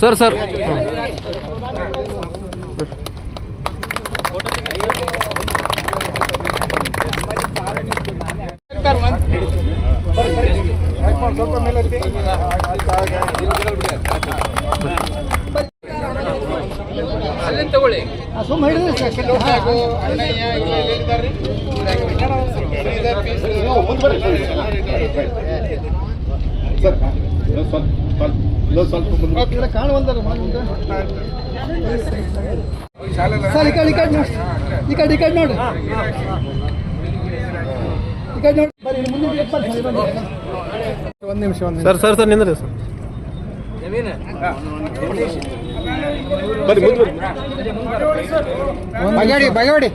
Sir sir ಅಲ್ಲಿಂದ ತಗೊಳ್ಳಿ ನೋಡಿ ಒಂದು ನಿಮಿಷ ಸರ್ ಸರ್ ಸರ್ ನಿಂದ್ರಿ ಸರ್ ಬಗೆವಾಡಿ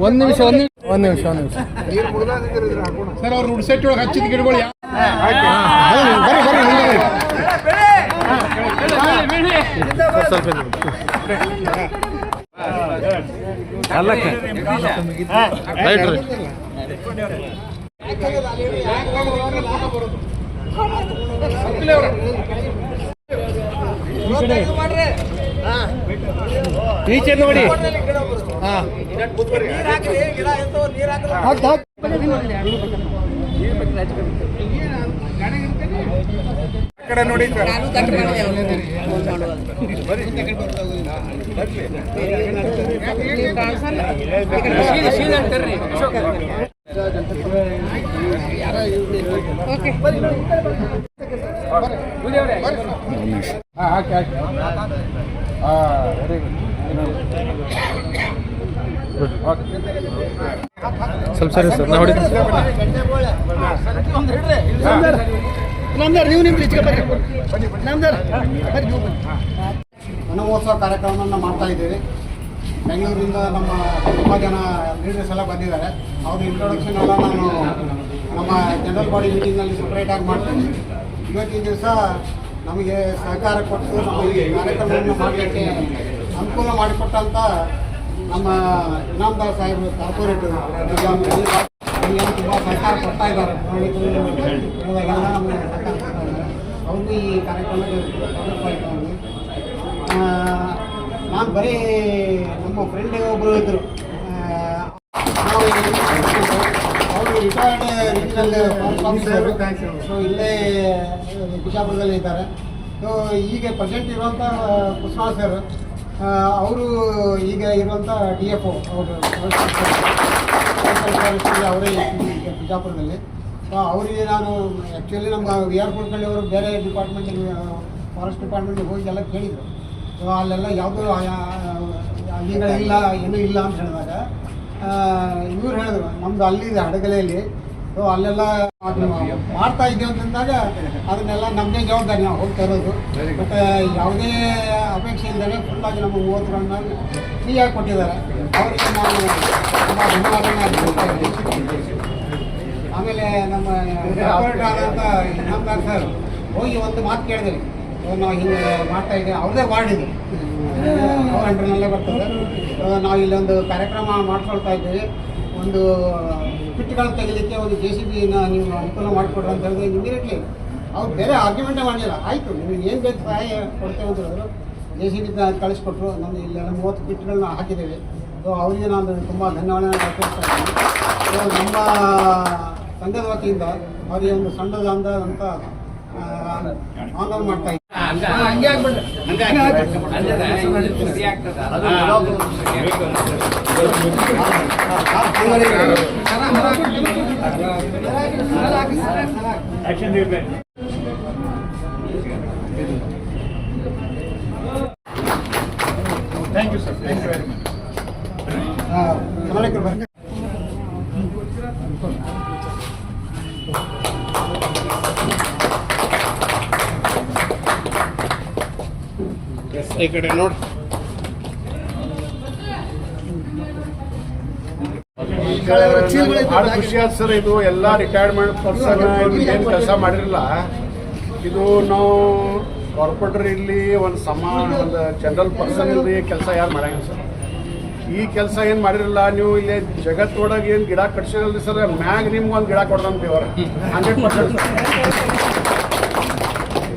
ಒಂದು ನಿಮಿಷ ಸರ್ ಅವ್ರು ಉಡ್ಸೆಟ್ಟಿ ಒಳಗೆ ಹಚ್ಚಿದ ಗಿಡಗಳು ರೈಟ್ ರೀ ಈಚೆ ನೋಡಿ ಕಡೆ ನೋಡಿ ಸ್ವಲ್ಪ ಸರಿ ಸರ್ ನಾ ಹೊಡಿತೀನಿ ವನಮಹೋತ್ಸವ ಕಾರ್ಯಕ್ರಮವನ್ನು ಮಾಡ್ತಾ ಇದ್ದೀವಿ. ಬೆಂಗಳೂರಿಂದ ನಮ್ಮ ತುಂಬ ಜನ ಲೀಡರ್ಸ್ ಎಲ್ಲ ಬಂದಿದ್ದಾರೆ. ಅವ್ರ ಇಂಟ್ರೊಡಕ್ಷನ್ ಎಲ್ಲ ನಾನು ನಮ್ಮ ಜನರಲ್ ಬಾಡಿ ಮೀಟಿಂಗ್ನಲ್ಲಿ ಸಪ್ರೇಟಾಗಿ ಮಾಡ್ತೀನಿ. ಇವತ್ತಿನ ದಿವಸ ನಮಗೆ ಸಹಕಾರ ಕೊಟ್ಟು ನಮ್ಮ ಈ ಕಾರ್ಯಕ್ರಮವನ್ನು ಮಾಡಲಿಕ್ಕೆ ಅನುಕೂಲ ಮಾಡಿಕೊಟ್ಟಂಥ ನಮ್ಮ ಇನಾಮದಾರ್ ಸಾಹೇಬರು ಕಾರ್ಪೊರೇಟರ್ ಏನು ತುಂಬ ಸಹಕಾರ ಕೊಡ್ತಾ ಇದ್ದಾರೆ. ಎಲ್ಲ ನಮಗೆ ಸಹಕಾರ ಕೊಡ್ತಾ ಇದ್ದಾರೆ. ಅವ್ರಿಗೂ ಈ ಕಾರ್ಯಕ್ರಮಕ್ಕೆ ತಗೊಳ್ತಾ ಇದ್ದಾರೆ. ನಾನು ಬರೀ ನಮ್ಮ ಫ್ರೆಂಡ್ ಒಬ್ಬರು ಇದ್ದರು, ಅವರು retired regional forest officer. So ಇಲ್ಲೇ ಬಿಜಾಪುರದಲ್ಲಿ ಇದ್ದಾರೆ. ಸೊ ಈಗ ಪ್ರೆಸೆಂಟ್ ಇರುವಂಥ ಕುಸ್ನಾಳ್ ಸರ್ ಅವರು ಈಗ ಇರುವಂಥ DFO ಅವರು ಅವರೇ ಬಿಜಾಪುರದಲ್ಲಿ. ಸೊ ಅವರಿಗೆ ನಾನು ಆ್ಯಕ್ಚುಲಿ ನಮ್ಮ VR ಕುಲಕರ್ಣಿ ಅವರು ಬೇರೆ ಡಿಪಾರ್ಟ್ಮೆಂಟಿಗೆ ಫಾರೆಸ್ಟ್ ಡಿಪಾರ್ಟ್ಮೆಂಟಿಗೆ ಹೋಗಿ ಎಲ್ಲ ಕೇಳಿದರು. ಸೊ ಅಲ್ಲೆಲ್ಲ ಯಾವುದೂ ಹಳ್ಳಿಗಳಿಲ್ಲ, ಏನೂ ಇಲ್ಲ ಅಂತ ಹೇಳಿದಾಗ ಇವ್ರು ಹೇಳಿದ್ರು ನಮ್ಮದು ಅಲ್ಲಿದೆ ಹಡಗಲೆಯಲ್ಲಿ. ಸೊ ಅಲ್ಲೆಲ್ಲ ಮಾಡ್ತಾ ಇದ್ದೀವಿ ಅಂತಂದಾಗ ಅದನ್ನೆಲ್ಲ ನಮ್ಮದೇ ಜವಾಬ್ದಾರಿ ನಾವು ಹೋಗ್ತಾ ಇರೋದು. ಮತ್ತು ಯಾವುದೇ ಅಪೇಕ್ಷೆ ಇಲ್ಲದೆ ಫುಲ್ಲಾಗಿ ನಮ್ಮ 30 ರನ್ನ ಫ್ರೀಯಾಗಿ ಕೊಟ್ಟಿದ್ದಾರೆ. ಅವರಿಗೆ ನಾನು ತುಂಬ ಧನ್ಯವಾದಗಳನ್ನ. ಆಮೇಲೆ ನಮ್ಮ ಕಾರ್ಪೊರೇಟರ್ ಆದಂಥ ಇನಾಮದಾರ್ ಸರ್ ಹೋಗಿ ಒಂದು ಮಾತು ಕೇಳಿದೆ, ನಾವು ಹಿಂಗೆ ಮಾಡ್ತಾ ಇದ್ದೀವಿ. ಅವ್ರದ್ದೇ ವಾರ್ಡ್ ಇದೆ, ಅವ್ರ ಅಂಡ್ರನಲ್ಲೇ ಬರ್ತದೆ. ನಾವು ಇಲ್ಲೊಂದು ಕಾರ್ಯಕ್ರಮ ಮಾಡ್ಕೊಳ್ತಾ ಇದ್ದೀವಿ. ಒಂದು ಕಿಟ್ಗಳು ತೆಗಿಲಿಕ್ಕೆ ಒಂದು JCB ನೀವು ಅನುಕೂಲ ಮಾಡಿಕೊಡ್ರಿ ಅಂತ ಹೇಳಿದ್ರೆ ಇಮಿಡಿಯೇಟ್ಲಿ ಅವ್ರು ಬೇರೆ ಆರ್ಗ್ಯುಮೆಂಟೇ ಮಾಡಲಿಲ್ಲ. ಆಯಿತು ನಿಮಗೆ ಏನು ಬೇಕು ಸಹಾಯ ಕೊಡ್ತೇವೆ ಅಂತ ಹೇಳಿದ್ರು. JCB ಕಳಿಸ್ಕೊಟ್ರು. ನಮ್ಮದು ಇಲ್ಲೆಲ್ಲ 30 ಕಿಟ್ಗಳನ್ನ ಹಾಕಿದ್ದೇವೆ. ಸೊ ಅವರಿಗೆ ನಾನು ತುಂಬ ಧನ್ಯವಾದ ಹೇಳ್ತಾ ಇದ್ದೀನಿ. ಸೊ ನಮ್ಮ ಸಂಘದ ವತಿಯಿಂದ ಅವರಿಗೆ ಒಂದು ಸಣ್ಣದಾದಂಥ ಆಂದೋಲನ ಮಾಡ್ತಾ ಇದ್ದೀವಿ. ಹಂಗೆ ಆಗ್ಬಿಡ್ರಿ thank you sir. Thank you very much. ಈ ಕಡೆ ನೋಡಿ. ಭಾಳ ಖುಷಿ ಆಯ್ತು ಸರ್. ಇದು ಎಲ್ಲ ರಿಟೈರ್ಮೆಂಟ್ ಪರ್ಸನ್ ಏನು ಕೆಲಸ ಮಾಡಿರಲಿಲ್ಲ. ಇದು ನಾವು ಕಾರ್ಪೊರೇಟರ್ ಇಲ್ಲಿ ಒಂದು ಜನರಲ್ ಪರ್ಸನ್ ಇಲ್ಲಿ ಕೆಲಸ ಯಾರು ಮಾಡಂಗಿಲ್ಲ ಸರ್. ಈ ಕೆಲಸ ಏನು ಮಾಡಿರಲ್ಲ ನೀವು ಇಲ್ಲಿ ಜಗತ್ತೊಳಗೆ ಏನು ಗಿಡ ಕಟ್ಸಿರಲ್ರಿ ಸರ್, ಮ್ಯಾಗ ನಿಮ್ಗೆ ಒಂದು ಗಿಡ ಕೊಡ್ದಂತೆ ಅವ್ರ 100%.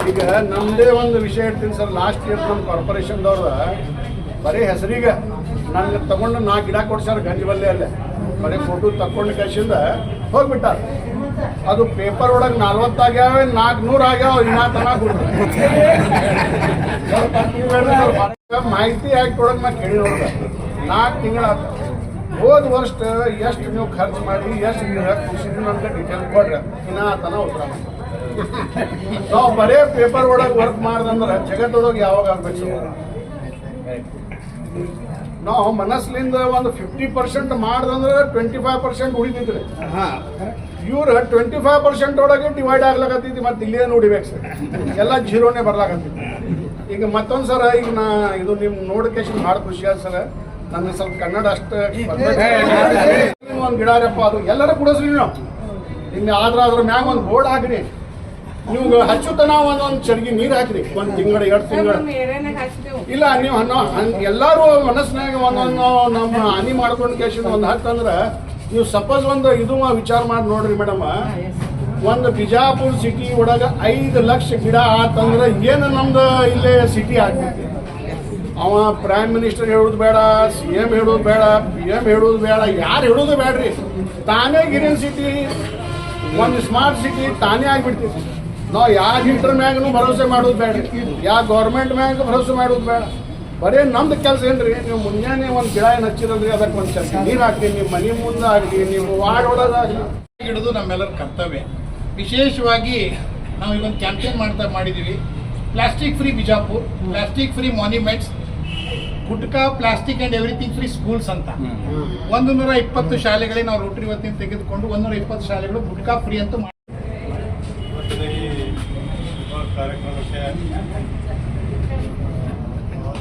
ಈಗ ನಮ್ಮದೇ ಒಂದು ವಿಷಯ ಹೇಳ್ತೀನಿ ಸರ್, ಲಾಸ್ಟ್ ಇಯರ್ ನಮ್ಮ ಕಾರ್ಪೊರೇಷನ್ದವ್ರ ಬರೀ ಹೆಸರಿಗೆ ನನಗೆ ತಗೊಂಡು 4 ಗಿಡ ಕೊಡ್ಸಾರ ಗಂಜಬಲ್ಲೆ ಅಲ್ಲೇ, ಬರೀ ಫೋಟೋ ತಗೊಂಡು ಕಳ್ಸಿಂದ ಹೋಗ್ಬಿಟ್ಟಾರ. ಅದು ಪೇಪರ್ ಒಳಗೆ 40 ಆಗ್ಯಾವ, 400 ಆಗ್ಯಾವ, ಇನ್ನ ತನ ಮಾಹಿತಿ ಹಾಕೊಳಗೆ ನಾ ಕೇಳಿ ನೋಡ್ದೆ 4 ತಿಂಗಳಾದ. ಹೋದ ವರ್ಷ ಎಷ್ಟು ನೀವು ಖರ್ಚು ಮಾಡಿ ಎಷ್ಟು ಗಿಡ ಖುಷಿದ್ರು ಅಂತ ಡೀಟೇಲ್ ಕೊಡ್ರಿ, ಇನ್ನ ತನ ಉತ್ತರ ನಾವು ಬರೇ ಪೇಪರ್ ಒಳಗೆ ವರ್ಕ್ ಮಾಡ್ದಂದ್ರೆ ಜಗತ್ತೊಳಗೆ ಯಾವಾಗ ಆಗ್ಬೇಕು? ನಾವು ಮನಸ್ಸಿನಿಂದ ಒಂದು 50% ಮಾಡ್ದಂದ್ರೆ 25% ಉಳಿತಿದ್ರಿ. ಇವ್ರು 25% ಒಳಗೆ ಡಿವೈಡ್ ಆಗ್ಲಾಕತ್ತೈತಿ, ಮತ್ತೆ ಇಲ್ಲೇ ನೋಡಿಬೇಕು ಸರ್, ಎಲ್ಲ ಜೀರೋನೇ ಬರ್ಲಾಕತ್ತೈತಿ. ಈಗ ಮತ್ತೊಂದು ಸರ ಈಗ ನಾ ಇದು ನಿಮ್ಮ ನೋಡಿಕೇಶನ್ ಭಾಳ ಖುಷಿ ಆದ ಸರ್. ನನಗೆ ಸ್ವಲ್ಪ ಕನ್ನಡ ಅಷ್ಟು ಒಂದು ಗಿಡ ರಪ್ಪ ಅದು ಎಲ್ಲರೂ ಕುಡಿಸ್ರಿ ನೀವು. ಇನ್ನು ಅದ್ರ ಮ್ಯಾಗ ಒಂದು ಬೋರ್ಡ್ ಹಾಕ್ರಿ, ನೀವು ಹಚ್ಚುತನ ಒಂದೊಂದು ಚರ್ಗಿ ನೀರು ಹಾಕ್ರಿ, 1 ತಿಂಗಳು 2 ತಿಂಗಳು. ಇಲ್ಲ ನೀವು ಎಲ್ಲರೂ ಮನಸ್ಸಿನಾಗ ಒಂದೊಂದು ನಮ್ಮ ಹಾನಿ ಮಾಡ್ಕೊಂಡು ಕೇಶನ್ ಒಂದು ಹಾಕ್ತಂದ್ರೆ ನೀವು ಸಪೋಸ್ ಒಂದು ಇದು ವಿಚಾರ ಮಾಡಿ ನೋಡ್ರಿ ಮೇಡಮ್, ಒಂದು ಬಿಜಾಪುರ ಸಿಟಿ ಒಳಗೆ 5 ಲಕ್ಷ ಗಿಡ ಆತಂದ್ರೆ ಏನು ನಮ್ದು ಇಲ್ಲೇ ಸಿಟಿ ಆಗ್ತೈತಿ. ಅವ ಪ್ರೈಮ್ ಮಿನಿಸ್ಟರ್ ಹೇಳೋದು ಬೇಡ, CM ಹೇಳೋದು ಬೇಡ, PM ಹೇಳೋದು ಬೇಡ, ಯಾರು ಹೇಳೋದು ಬೇಡ್ರಿ, ತಾನೇ ಗ್ರೀನ್ ಸಿಟಿ ಒಂದು ಸ್ಮಾರ್ಟ್ ಸಿಟಿ ತಾನೇ ಆಗಿಬಿಡ್ತೈತಿ. ನಾವು ಯಾವ ಇಂಟರ್ ಮ್ಯಾಗನು ಭರವಸೆ ಮಾಡೋದು ಬೇಡ್ರಿ, ಯಾವ ಗೌರ್ಮೆಂಟ್ ಮ್ಯಾಗ ಭರವಸೆ ಮಾಡೋದು ಬೇಡ. ಬರೀ ನಮ್ದು ಕೆಲಸ ಏನ್ರಿ, ನೀವು ಮುಂಜಾನೆ ಒಂದು ಗಿಡ ಏನು ಹಚ್ಚಿರಲ್ರಿ, ಅದಕ್ಕೆ ಒಂದು ಚರ್ಚೆ ನೀರು ಹಾಕಿ, ನಿಮ್ಮ ಮನೆ ಮುಂದೆ ಆಗಲಿ, ನೀವು ವಾರ್ಡ್ ಒಳಗಾಗಲಿ ಇಡೋದು ನಮ್ಮೆಲ್ಲರ ಕರ್ತವ್ಯ. ವಿಶೇಷವಾಗಿ ನಾವು ಇವೊಂದು ಕ್ಯಾಂಪೇನ್ ಮಾಡಿದ್ದೀವಿ, plastic free Bijapur, plastic free monuments, gutka plastic and everything free schools ಅಂತ 120 ಶಾಲೆಗಳಿಗೆ ನಾವು ರೋಟರಿ ವತಿಯಿಂದ ತೆಗೆದುಕೊಂಡು 120 ಶಾಲೆಗಳು ಗುಟ್ಕಾ ಫ್ರೀ ಅಂತ ಮಾಡಿ. ಕಾರ್ಯಕ್ರಮಕ್ಕೆ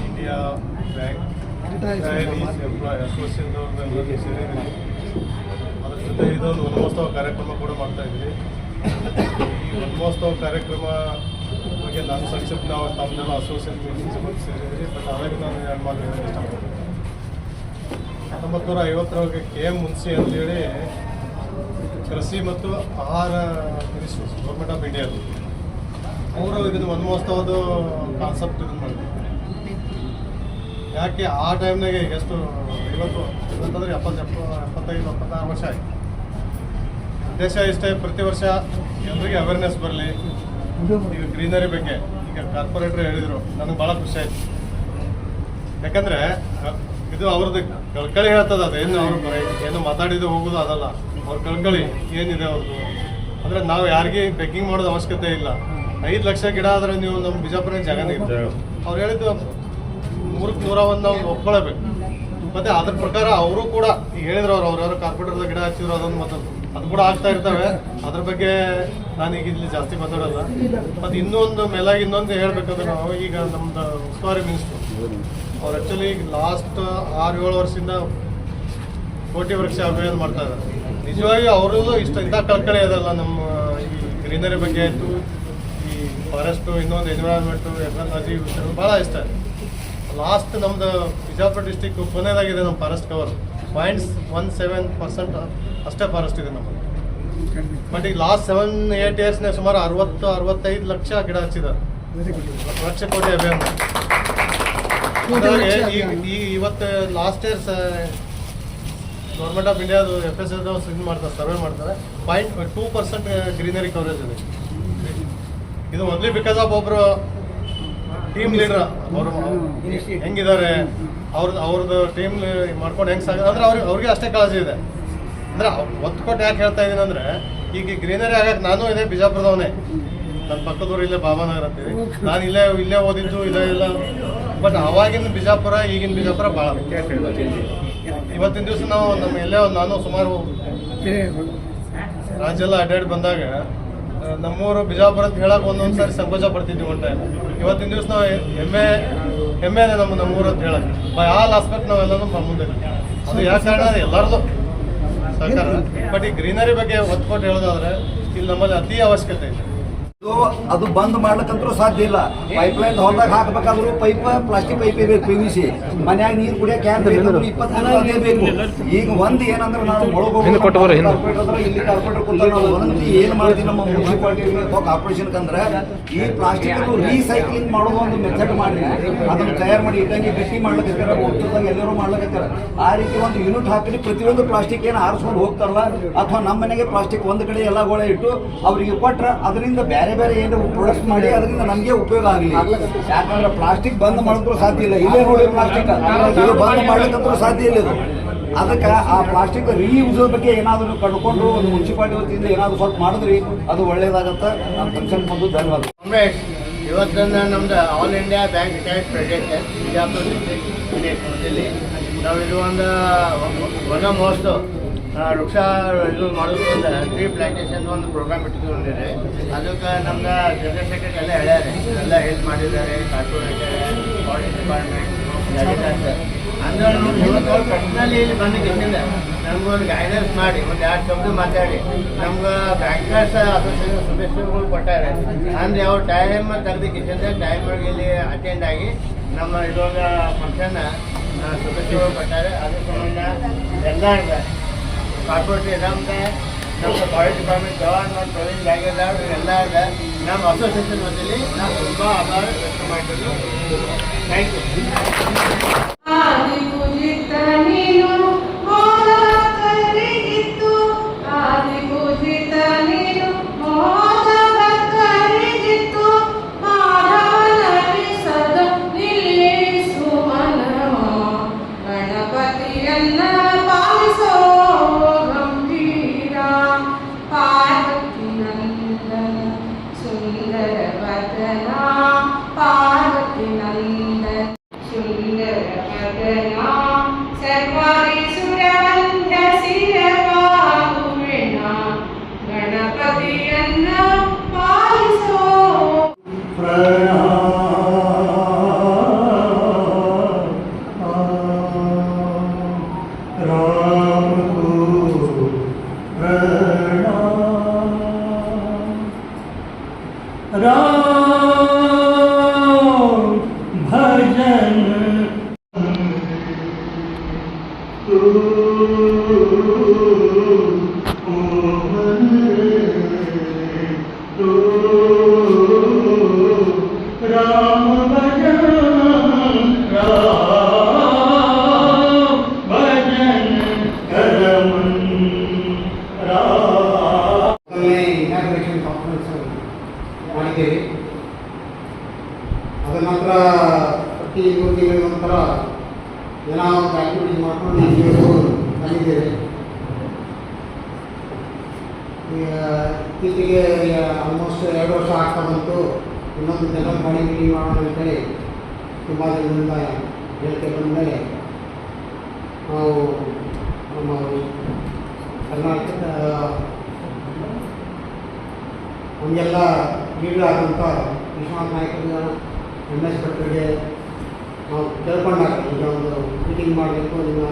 ಇಂಡಿಯಾ ಬ್ಯಾಂಕ್ ಅಸೋಸಿಯೇಷನ್ ಸೇರಿದ್ದೀನಿ. ಅದ್ರ ಜೊತೆ ಇದೊಂದು ವನಮಹೋತ್ಸವ ಕಾರ್ಯಕ್ರಮ ಕೂಡ ಮಾಡ್ತಾ ಇದ್ದೀವಿ. ಈ ವನಮಹೋತ್ಸವ ಕಾರ್ಯಕ್ರಮ ಬಗ್ಗೆ ನಾನು ಸಂಕ್ಷಿಪ್ತ ನಾವು ತಮ್ಮನ್ನೆಲ್ಲ ಅಸೋಸಿಯೇಷನ್ ಮೀಟಿಂಗ್ಸ್ ಬಂದು ಸೇರಿದ್ದೀವಿ. ಬಟ್ ಅದಾಗಿ ನಾನು ಎರಡು ಮಾತು ಹೇಳೋಕ್ಕೆ ಇಷ್ಟಪಡ್ತೀನಿ. 1950 KM ಮುನ್ಸಿ ಅಂತೇಳಿ ಕೃಷಿ ಮತ್ತು ಆಹಾರ ಮಿನಿಸ್ಟ್ರಿ ಗೌರ್ಮೆಂಟ್ ಆಫ್ ಇಂಡಿಯಾ ಅವರು ಇದನ್ನು ವನಮಹೋತ್ಸವದ ಕಾನ್ಸೆಪ್ಟ್ ಇದನ್ನು ಮಾಡಿದ್ರು. ಯಾಕೆ ಆ ಟೈಮ್ನಾಗೆ ಎಷ್ಟು ಇವತ್ತಂದ್ರೆ 75-76 ವರ್ಷ ಆಯಿತು. ಉದ್ದೇಶ ಇಷ್ಟೇ, ಪ್ರತಿ ವರ್ಷ ಎಲ್ಲರಿಗೆ ಅವೇರ್ನೆಸ್ ಬರಲಿ ಈಗ ಗ್ರೀನರಿ ಬಗ್ಗೆ. ಈಗ ಕಾರ್ಪೊರೇಟರ್ ಹೇಳಿದರು, ನನಗೆ ಭಾಳ ಖುಷಿ ಆಯಿತು. ಯಾಕಂದರೆ ಇದು ಅವ್ರದ್ದು ಕಳ್ಕಳಿ ಹೇಳ್ತದೆ, ಅದು ಏನು ಅವರು ಏನು ಮಾತಾಡಿದ್ದು ಹೋಗೋದು ಅದಲ್ಲ, ಅವ್ರ ಕಳ್ಕಳಿ ಏನಿದೆ ಅವ್ರದ್ದು. ಅಂದರೆ ನಾವು ಯಾರಿಗೆ ಬೆಗ್ಗಿಂಗ್ ಮಾಡೋದು ಅವಶ್ಯಕತೆ ಇಲ್ಲ. 5 ಲಕ್ಷ ಗಿಡ ಆದರೆ ನೀವು ನಮ್ಮ ಬಿಜಾಪುರ ಜಾಗನೇ ಇದೆ. ಅವ್ರು ಹೇಳಿದ್ದು 100-101 ನಾವು ಒಪ್ಕೊಳ್ಳೇಬೇಕು. ಮತ್ತು ಅದ್ರ ಪ್ರಕಾರ ಅವರು ಕೂಡ ಈಗ ಹೇಳಿದ್ರು, ಅವ್ರವ್ರು ಕಾರ್ಪೊರೇಟರ್ದ ಗಿಡ ಹಚ್ಚಿದ್ರು, ಅದೊಂದು ಮತ್ತು ಅದು ಕೂಡ ಆಗ್ತಾ ಇರ್ತವೆ. ಅದ್ರ ಬಗ್ಗೆ ನಾನೀಗ ಇಲ್ಲಿ ಜಾಸ್ತಿ ಮಾತಾಡೋಲ್ಲ. ಮತ್ತು ಇನ್ನೊಂದು ಮೇಲಾಗಿ ಇನ್ನೊಂದು ಹೇಳ್ಬೇಕಂದ್ರೆ, ನಾವು ಈಗ ನಮ್ಮದು ಉಸ್ತುವಾರಿ ಮಿನಿಸ್ಟ್ರು ಅವ್ರು ಆ್ಯಕ್ಚುಲಿ ಈಗ ಲಾಸ್ಟ್ 6-7 ವರ್ಷದಿಂದ ಕೋಟಿ ವೃಕ್ಷ ಅಭಿಯಾನ ಮಾಡ್ತಾ ಇದ್ದಾರೆ. ನಿಜವಾಗಿ ಅವ್ರದ್ದು ಇಂಥ ಕಳ್ಕಳಿ ಅದಲ್ಲ ನಮ್ಮ ಈ ಗ್ರೀನರಿ ಬಗ್ಗೆ ಆಯಿತು, ಈ ಫಾರೆಸ್ಟು, ಇನ್ನೊಂದು ಎನ್ವಿರಾನ್ಮೆಂಟು, ಎಕ್ನಾಲಜಿ ಭಾಳ ಇಷ್ಟ. ಲಾಸ್ಟ್ ನಮ್ಮದು ಬಿಜಾಪುರ ಡಿಸ್ಟಿಕ್ ಕೊನೆಯದಾಗಿದೆ ನಮ್ಮ ಫಾರೆಸ್ಟ್ ಕವರ್ 0.17% ಅಷ್ಟೇ ಫಾರೆಸ್ಟ್ ಇದೆ ನಮ್ಮದು. ಬಟ್ ಈಗ ಲಾಸ್ಟ್ 7-8 ಇಯರ್ಸ್ನೇ ಸುಮಾರು 60-65 ಲಕ್ಷ ಗಿಡ ಹಚ್ಚಿದ್ದಾರೆ. ಲಕ್ಷ ಕೋಟಿ ಅಭಿಯಾನ. ಈ ಇವತ್ತು ಲಾಸ್ಟ್ ಇಯರ್ಸ್ ಗೌರ್ಮೆಂಟ್ ಆಫ್ ಇಂಡಿಯಾದು FSS ಇದು ಮಾಡ್ತಾರೆ, ಸರ್ವೆ ಮಾಡ್ತಾರೆ, 0.2% ಗ್ರೀನರಿ ಕವರೇಜ್ ಇದೆ. ಇದು ಓನ್ಲಿ ಬಿಕಾಸ್ ಆಫ್ ಒಬ್ಬರು ಟೀಮ್ ಲೀಡರ್ ಅವರು ಹೆಂಗಿದ್ದಾರೆ, ಅವ್ರದ್ದು ಟೀಮ್ ಮಾಡ್ಕೊಂಡು ಹೆಂಗೆ ಸಾಗ ಅಂದ್ರೆ ಅವ್ರಿಗೆ ಅಷ್ಟೇ ಕಾಳಜಿ ಇದೆ. ಅಂದರೆ ಒತ್ತು ಕೊಟ್ಟು ಯಾಕೆ ಹೇಳ್ತಾ ಇದ್ದೀನಿ ಅಂದರೆ, ಈಗ ಗ್ರೀನರಿ ಆಗಕ್ಕೆ ನಾನು ಇದೆ ಬಿಜಾಪುರದವನೇ, ನನ್ನ ಪಕ್ಕದವ್ರು ಇಲ್ಲೇ ಬಾಬಾನಗರ ಅಂತೀವಿ, ನಾನು ಇಲ್ಲೇ ಓದಿದ್ದು ಇಲ್ಲ. ಬಟ್ ಅವಾಗಿನ ಬಿಜಾಪುರ ಈಗಿನ ಬಿಜಾಪುರ ಭಾಳ ಇವತ್ತಿನ ದಿವಸ ನಾವು ನಾನು ಸುಮಾರು ರಾಜ್ಯ ಎಲ್ಲ ಅಡ್ಡಾಡಿ ಬಂದಾಗ ನಮ್ಮೂರು ಬಿಜಾಪುರ ಅಂತ ಹೇಳಕ್ಕೆ ಒಂದೊಂದು ಸಾರಿ ಸಂಕೋಚ ಪಡ್ತಿದ್ವಿ ಒಂದು ಟೈಮ್. ಇವತ್ತಿನ ದಿವಸ ನಾವು ಹೆಮ್ಮೆ ಇದೆ ನಮ್ಮೂರು ಅಂತ ಹೇಳಕ್ಕೆ. ಬೈ ಆಲ್ ಆಸ್ಪೆಕ್ಟ್ ನಾವೆಲ್ಲನೂ ಮುಂದೆ. ಅದು ಯಾವ ಕಾರಣ ಎಲ್ಲರದು ಸರ್ಕಾರ. ಬಟ್ ಈ ಗ್ರೀನರಿ ಬಗ್ಗೆ ಒತ್ತು ಕೊಟ್ಟು ಹೇಳೋದಾದ್ರೆ ಇಲ್ಲಿ ನಮ್ಮಲ್ಲಿ ಅತಿ ಅವಶ್ಯಕತೆ ಇದೆ. ಅದು ಬಂದ್ ಮಾಡ್ಲಿಕ್ಕಂತೂ ಸಾಧ್ಯ ಇಲ್ಲ. ಪೈಪ್ಲೈನ್ ಹೊಲದಾಗ ಹಾಕಬೇಕಾದ್ರೂ ಪೈಪ್ ಪ್ಲಾಸ್ಟಿಕ್ ಪೈಪೇ ಬೇಕು, PVC. ಮನ್ಯಾಗ ನೀರು ಕುಡಿಯೋ ಕ್ಯಾನ್ ಬೇಕು, 20 ಅದೇ ಬೇಕು. ಈಗ ಒಂದು ಏನಂದ್ರೆ ನಾವು ಇಲ್ಲಿ ಕಾರ್ಪೊರೇಟರ್ ಕೂತಾರೆ, ನಾವು ಒಂದ್ತಿ ಏನು ಮಾಡ್ತೀವಿ ನಮ್ಮ ಮುನ್ಸಿಪಾಲಿಟಿ ಅಥವಾ ಕಾರ್ಪೊರೇಷನ್ ಅಂದ್ರೆ ಈ ಪ್ಲಾಸ್ಟಿಕ್ ರೀಸೈಕ್ಲಿಂಗ್ ಮಾಡೋದು ಒಂದು ಮೆಥಡ್ ಮಾಡಿ ಅದನ್ನು ತಯಾರು ಮಾಡಿ ಇಟ್ಟಂಗೆ ಗಟ್ಟಿ ಮಾಡ್ಲಿಕ್ಕೆ ಒತ್ತದಾಗ ಎಲ್ಲರೂ ಮಾಡ್ಲಿಕ್ಕೆ ಆ ರೀತಿ ಒಂದು ಯೂನಿಟ್ ಹಾಕಿ ಪ್ರತಿಯೊಂದು ಪ್ಲಾಸ್ಟಿಕ್ ಏನು ಆರಿಸ್ಕೊಂಡು ಹೋಗ್ತಾರಲ್ಲ ಅಥವಾ ನಮ್ಮ ಮನೆಗೆ ಪ್ಲಾಸ್ಟಿಕ್ ಒಂದು ಕಡೆ ಎಲ್ಲ ಗೋಳೆ ಇಟ್ಟು ಅವರಿಗೆ ಕೊಟ್ರೆ ಅದರಿಂದ ಬೇರೆ ಬೇರೆ ಏನು ಪ್ರೊಡಕ್ಟ್ ಮಾಡಿ ಅದರಿಂದ ನಮಗೆ ಉಪಯೋಗ ಆಗಲಿ. ಯಾಕಂದ್ರೆ ಪ್ಲಾಸ್ಟಿಕ್ ಬಂದ್ ಮಾಡಿದ್ರು ಸಾಧ್ಯ ಇಲ್ಲ. ಇಲ್ಲೇ ನೋಡಿ ಪ್ಲಾಸ್ಟಿಕ್ ಇದು ಬಂದ್ ಮಾಡ್ಲಿಕ್ಕಂತೂ ಸಾಧ್ಯ ಇಲ್ಲ. ಇದು ಅದಕ್ಕೆ ಆ ಪ್ಲಾಸ್ಟಿಕ್ ರೀಯೂಸ್ ಬಗ್ಗೆ ಏನಾದರೂ ಕಂಡುಕೊಂಡು ಒಂದು ಮುನ್ಸಿಪಾಲಿಟಿ ವತಿಯಿಂದ ಏನಾದರೂ ಸ್ವಲ್ಪ ಮಾಡಿದ್ರಿ ಅದು ಒಳ್ಳೇದಾಗತ್ತೆ. ನಮ್ಮ ಫಂಕ್ಷನ್ ಬಂದು ಧನ್ಯವಾದ. ಇವತ್ತಿನ ನಮ್ದು all India bank cat project Bijapur district ನಾವು ಇದು ಒಂದು ವನ ಮಹೋತ್ಸವ ವೃಕ್ಷ ಇದು ಮಾಡೋದ್ರಿಂದ ಟ್ರೀ ಪ್ಲಾಂಟೇಶನ್ ಒಂದು ಪ್ರೋಗ್ರಾಮ್ ಇಟ್ಕೊಂಡಿದ್ದಾರೆ. ಅದಕ್ಕೆ ನಮ್ಗೆ ಜನರಲ್ ಸೆಕ್ರೆಟರಿ ಎಲ್ಲ ಹೇಳ್ಯಾರೆ, ಎಲ್ಲ ಹೆಲ್ಪ್ ಮಾಡಿದ್ದಾರೆ. ಕಾರ್ಪೊರೇಟರ್, ಫಾರೆಸ್ಟ್ ಡಿಪಾರ್ಟ್ಮೆಂಟ್, ಅಗ್ರಿಕಲ್ಚರ್ ಅಂದ್ರೆ ಇವತ್ತು ಅವ್ರು ಪರ್ಸ್ನಲಿ ಇಲ್ಲಿ ಬಂದಿದ್ದರಿಂದ ನಮ್ಗೆ ಒಂದು ಗೈಡೆನ್ಸ್ ಮಾಡಿ ಒಂದು 2 ಶಬ್ದ ಮಾತಾಡಿ ನಮ್ಗೆ ಬ್ಯಾಂಕರ್ಸ್ ಅಸೋಸಿಯೇಷನ್ ಸದಸ್ಯರುಗಳು ಕೊಟ್ಟಾರೆ. ಅಂದರೆ ಅವ್ರು ಟೈಮ್ ತೆಗೆದಕ್ಕಿಂತ ಟೈಮ್ ಒಳಗೆ ಇಲ್ಲಿ ಅಟೆಂಡ್ ಆಗಿ ನಮ್ಮ ಇದೊಂದು ಫಂಕ್ಷನ್ನ ಸದಸ್ಯರುಗಳು ಕೊಟ್ಟಾರೆ. ಅದ್ರ ಸಂಬಂಧ ಎಲ್ಲ ಕಾರ್ಪೊರೇಟ್ ನಮ್ಗೆ ನಮ್ಮ ಫಾರೆಸ್ಟ್ ಡಿಪಾರ್ಟ್ಮೆಂಟ್ ಜವಾನ್ ಮತ್ತು ಪ್ರವೀಣ್ ಜಾಗೀರ್ದಾರ್ ಎಲ್ಲ ಇದೆ. ನಮ್ಮ ಅಸೋಸಿಯೇಷನ್ ವತಿಯಲ್ಲಿ ನಾವು ತುಂಬ ಆಭಾರ ವ್ಯಕ್ತ ಮಾಡ್ತೀವಿ. Thank you. ಮಾಡಿದ್ದೇವೆ. ಅದರ ನಂತರ ಪ್ರತಿ 3 ತಿಂಗಳ ನಂತರ ಏನೋ ಒಂದು ಆಕ್ಟಿವಿಟಿ ಮಾಡ್ಕೊಂಡು ಬಂದಿದ್ದೇವೆ. ಇತ್ತೀಚೆಗೆ ಆಲ್ಮೋಸ್ಟ್ 2 ವರ್ಷ ಆಗ್ತಾ ಬಂತು. ಇನ್ನೊಂದು ಜನರಲ್ ಬಾಡಿ ಮೀಟಿಂಗ್ ಮಾಡೋಣ ಅಂತೇಳಿ ತುಂಬ ದಿನದಿಂದ ಹೇಳಿಕೆ ಬಂದ ಮೇಲೆ ನಾವು ನಮ್ಮ ಕರ್ನಾಟಕ ನಮಗೆಲ್ಲ ಲೀಡರ್ ವಿಶ್ವನಾಥ್ ನಾಯಕರಿಗೆ MS ಭಟ್ರಿಗೆ ನಾವು ಕೇಳ್ಕೊಂಡಾಗ ಈಗ ಒಂದು ಮೀಟಿಂಗ್ ಮಾಡಬೇಕು ನಿಮ್ಮ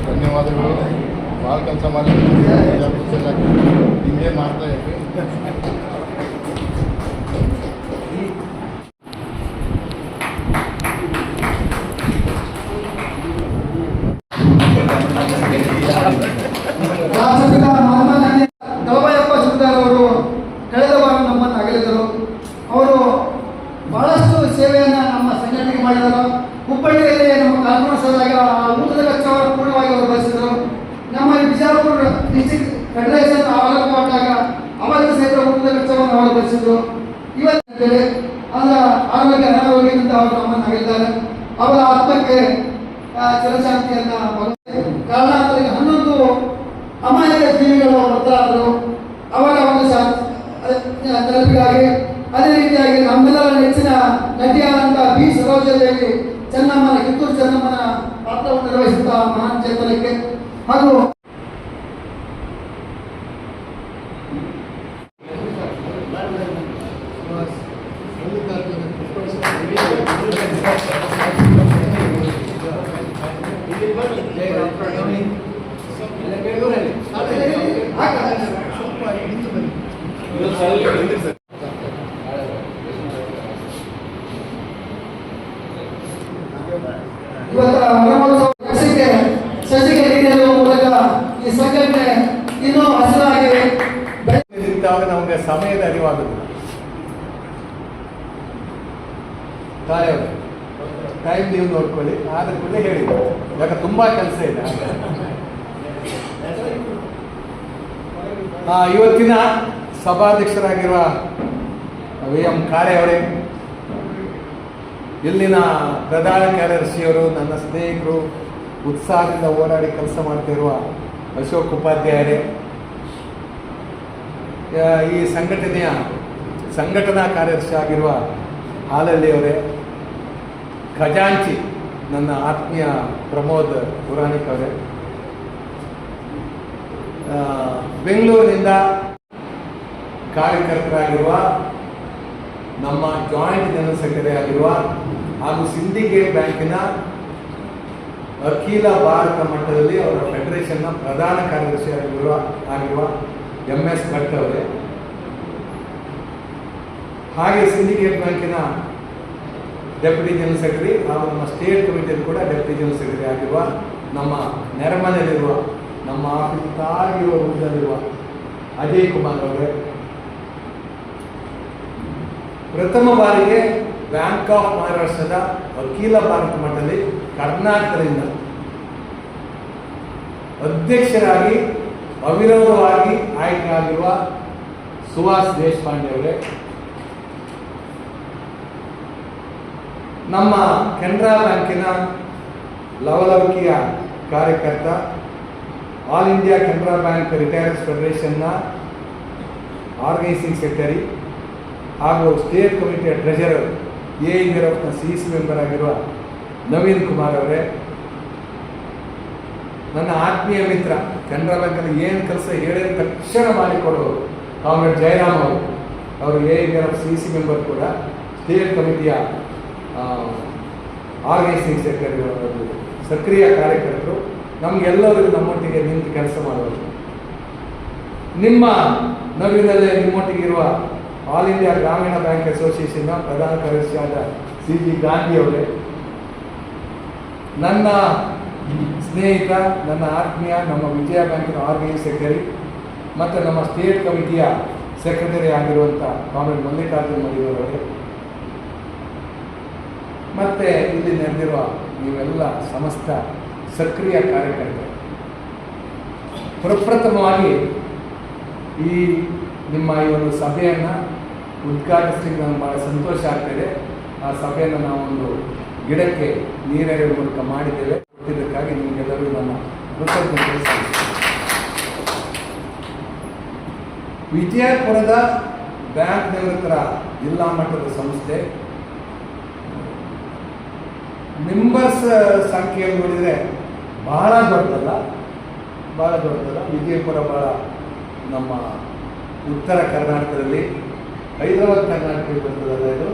ಧನ್ಯವಾದಗಳು. ಭಾಳ ಕೆಲಸ ಮಾಡಿ ಹಿಂಗೆ ಮಾಡ್ತಾ ಇದ್ವಿ. ದಳವಾಯಪ್ಪ ಸುಲ್ತಾನ್ ಅವರು ಕಳೆದ ವಾರ ನಮ್ಮನ್ನು ಅಗಲಿದರು. ಅವರು ಬಹಳಷ್ಟು ಸೇವೆಯನ್ನು ನಮ್ಮ ಸಂಘಟನೆಗೆ ಮಾಡಿದರು. ಹುಬ್ಬಳ್ಳಿಯಲ್ಲಿ ನಮ್ಮ ಕಾನೂನು ಸಭೆಯಾಗ ಊಟದ ವೆಚ್ಚವನ್ನು ಪೂರ್ಣವಾಗಿ ಅವರು ಬಯಸಿದರು. ನಮ್ಮ ಬಿಜಾಪುರ ಡಿಸ್ಟಿಕ್ ಫೆಡರೇಷನ್ ಆರಂಭ ಮಾಡಿದಾಗ ಅವರಿಗೆ ಸಹಿತ ಊಟದ ವೆಚ್ಚವನ್ನು ಅವರು ಭರಿಸಿದ್ರು. ಇವತ್ತೇಳಿ ಅವರ ಆರೋಗ್ಯ ಅನಾರೋಗ್ಯದಿಂದ ಅವರು ನಮ್ಮನ್ನು ಅಗಲಿದ್ದಾರೆ. ಅವರ ಆತ್ಮಕ್ಕೆ ಚಿರಶಾಂತಿಯನ್ನ ಕಾರಣಾಂತರಕ್ಕೆ 11 ಅಮಾಯಕ ಜೀವಿಗಳು ಮೃತರಾದರು. ಅವರ ಒಂದು ನೆನಪಿಗಾಗಿ ಅದೇ ರೀತಿಯಾಗಿ ನಮ್ಮೆಲ್ಲರ ನೆಚ್ಚಿನ ನಟಿಯಾದಂತಹ ಬಿ ಸರೋಜದೇವಿ ಚೆನ್ನಮ್ಮನ ಕಿತ್ತೂರು ಚೆನ್ನಮ್ಮನ ಪಾತ್ರವನ್ನು ನಿರ್ವಹಿಸುತ್ತಾ ಮಹಾನ್ ಚೇತನಕ್ಕೆ ಹಾಗೂ ಸಸಿಗೆ ನೀಡುವ ಮೂಲಕ ಈ ಸಂಘಟನೆ ಇನ್ನೂ ಹಸಿರಾಗಿವೆ. ನಮಗೆ ಸಮಯದ ಅರಿವಾಗುತ್ತದೆ. ಟೈಮ್ ನೀವು ನೋಡ್ಕೊಳ್ಳಿ, ಆದ ಕೂಡಲೇ ಹೇಳಿ, ಯಾಕೆ ತುಂಬ ಕೆಲಸ ಇದೆ. ಇವತ್ತಿನ ಸಭಾಧ್ಯಕ್ಷರಾಗಿರುವ VM ಕಾರ್ಯ ಅವರೇ, ಇಲ್ಲಿನ ಪ್ರಧಾನ ಕಾರ್ಯದರ್ಶಿಯವರು, ನನ್ನ ಸ್ನೇಹಿತರು, ಉತ್ಸಾಹದಿಂದ ಓಡಾಡಿ ಕೆಲಸ ಮಾಡ್ತಿರುವ ಅಶೋಕ್ ಉಪಾಧ್ಯಾಯರೇ, ಈ ಸಂಘಟನಾ ಕಾರ್ಯದರ್ಶಿ ಆಗಿರುವ ಹಾಲಲ್ಲಿ ಅವರೇ, ಖಜಾಂಚಿ ನನ್ನ ಆತ್ಮೀಯ ಪ್ರಮೋದ್ ಪುರಾಣಿಕ್ ಅವರೇ, ಬೆಂಗಳೂರಿನಿಂದ ಕಾರ್ಯಕರ್ತರಾಗಿರುವ ನಮ್ಮ ಜಾಯಿಂಟ್ ಜನರಲ್ ಸೆಕ್ರೆಟರಿ ಆಗಿರುವ ಹಾಗೂ ಸಿಂಡಿಕೇಟ್ ಬ್ಯಾಂಕಿನ ಅಖಿಲ ಭಾರತ ಮಟ್ಟದಲ್ಲಿ ಅವರ ಫೆಡರೇಷನ್ನ ಪ್ರಧಾನ ಕಾರ್ಯದರ್ಶಿ ಆಗಿರುವ MS ಭಟ್ ಅವರೇ, ಹಾಗೆ ಸಿಂಡಿಕೇಟ್ ಬ್ಯಾಂಕಿನ ಡೆಪ್ಯೂಟಿ ಜನರಲ್ ಸೆಕ್ರೆಟರಿ ಹಾಗೂ ನಮ್ಮ ಸ್ಟೇಟ್ ಕಮಿಟಿಯಲ್ಲಿ ಕೂಡ ಡೆಪ್ಯೂಟಿ ಜನರಲ್ ಸೆಕ್ರೆಟರಿ ಆಗಿರುವ ನಮ್ಮ ನೆರಮನೆಯಲ್ಲಿರುವ ನಮ್ಮ ಆಫೀಸ್ ತಾಗಿರುವ ರೂಪದಲ್ಲಿರುವ ಅಜಯ್ ಕುಮಾರ್ ಅವರೇ, ಪ್ರಥಮ ಬಾರಿಗೆ ಬ್ಯಾಂಕ್ ಆಫ್ ಮಹಾರಾಷ್ಟ್ರದ ಅಖಿಲ ಭಾರತ ಮಟ್ಟದಲ್ಲಿ ಕರ್ನಾಟಕದಿಂದ ಅಧ್ಯಕ್ಷರಾಗಿ ಅವಿರೋಧವಾಗಿ ಆಯ್ಕೆ ಆಗಿರುವ ಸುಹಾಸ್ ದೇಶಪಾಂಡೆ ಅವರೇ, ನಮ್ಮ ಕೆನರಾ ಬ್ಯಾಂಕಿನ ಲವಲವಿಕೆಯ ಕಾರ್ಯಕರ್ತ, all India Canara bank retirees ಫೆಡರೇಷನ್ನ ಆರ್ಗನೈಸಿಂಗ್ ಸೆಕ್ರೆಟರಿ ಹಾಗೂ ಸ್ಟೇಟ್ ಕಮಿಟಿಯ ಟ್ರೆಜರರ್ AIBRFನ CC ಮೆಂಬರ್ ಆಗಿರುವ ನವೀನ್ ಕುಮಾರ್ ಅವರೇ, ನನ್ನ ಆತ್ಮೀಯ ಮಿತ್ರ, ಕೆನರಾ ಬ್ಯಾಂಕಲ್ಲಿ ಏನು ಕೆಲಸ ಹೇಳಿದ ತಕ್ಷಣ ಮಾಡಿಕೊಡೋರು ಕಾಮ್ರೇಡ್ ಜಯರಾಮ್ ಅವರು AIBRF CC ಮೆಂಬರ್ ಕೂಡ, ಸ್ಟೇಟ್ ಕಮಿಟಿಯ ಆರ್ಗನೈಸಿಂಗ್ ಸೆಕ್ರೆಟರಿ, ಸಕ್ರಿಯ ಕಾರ್ಯಕರ್ತರು, ನಮಗೆಲ್ಲರಿಗೂ ನಮ್ಮೊಟ್ಟಿಗೆ ನಿಂತು ಕೆಲಸ ಮಾಡೋರು. ನಿಮ್ಮ ನವೀನಲ್ಲೇ ನಿಮ್ಮೊಟ್ಟಿಗೆ ಇರುವ ಆಲ್ ಇಂಡಿಯಾ ಗ್ರಾಮೀಣ ಬ್ಯಾಂಕ್ ಅಸೋಸಿಯೇಷನ್ನ ಪ್ರಧಾನ ಕಾರ್ಯದರ್ಶಿಯಾದ CG ಗಾಂಧಿ ಅವರೇ, ನನ್ನ ಸ್ನೇಹಿತ, ನನ್ನ ಆತ್ಮೀಯ, ನಮ್ಮ ವಿಜಯ ಬ್ಯಾಂಕಿನ ಆರ್ಗನೈಸಿಂಗ್ ಸೆಕ್ರೆಟರಿ ಮತ್ತು ನಮ್ಮ ಸ್ಟೇಟ್ ಕಮಿಟಿಯ ಸೆಕ್ರೆಟರಿ ಆಗಿರುವಂಥ ಕಾಮ್ರೇಡ್ ಮಲ್ಲಿಕಾರ್ಜುನ್ ಮಡಿಯವರೇ, ಮತ್ತು ಇಲ್ಲಿ ನಡೆದಿರುವ ನೀವೆಲ್ಲ ಸಮಸ್ತ ಸಕ್ರಿಯ ಕಾರ್ಯಕರ್ತರು, ಪ್ರಪ್ರಥಮವಾಗಿ ಈ ನಿಮ್ಮ ಈ ಒಂದು ಸಭೆಯನ್ನು ಉದ್ಘಾಟಿಸಲಿಕ್ಕೆ ನನಗೆ ಭಾಳ ಸಂತೋಷ ಆಗ್ತಿದೆ. ಆ ಸಭೆಯನ್ನು ನಾವೊಂದು ಗಿಡಕ್ಕೆ ನೀರೆರೆಯುವ ಮೂಲಕ ಮಾಡಿದ್ದೇವೆ. ಇದಕ್ಕಾಗಿ ನಿಮಗೆಲ್ಲರಿಗೂ ನನ್ನ ಕೃತಜ್ಞತೆ ಸಲ್ಲಿಸುತ್ತೇನೆ. ವಿಜಯಪುರದ ಬ್ಯಾಂಕ್ ನಿವೃತ್ತರ ಜಿಲ್ಲಾ ಮಟ್ಟದ ಸಂಸ್ಥೆ ಮೆಂಬರ್ಸ್ ಸಂಖ್ಯೆಯನ್ನು ನೋಡಿದರೆ ಬಹಳ ದೊಡ್ಡದಲ್ಲ. ವಿಜಯಪುರ ಬಹಳ ನಮ್ಮ ಉತ್ತರ ಕರ್ನಾಟಕದಲ್ಲಿ, ಹೈದರಾಬಾದ್ ಕರ್ನಾಟಕದಲ್ಲಿ ಬರ್ತದಲ್ಲ ಇದು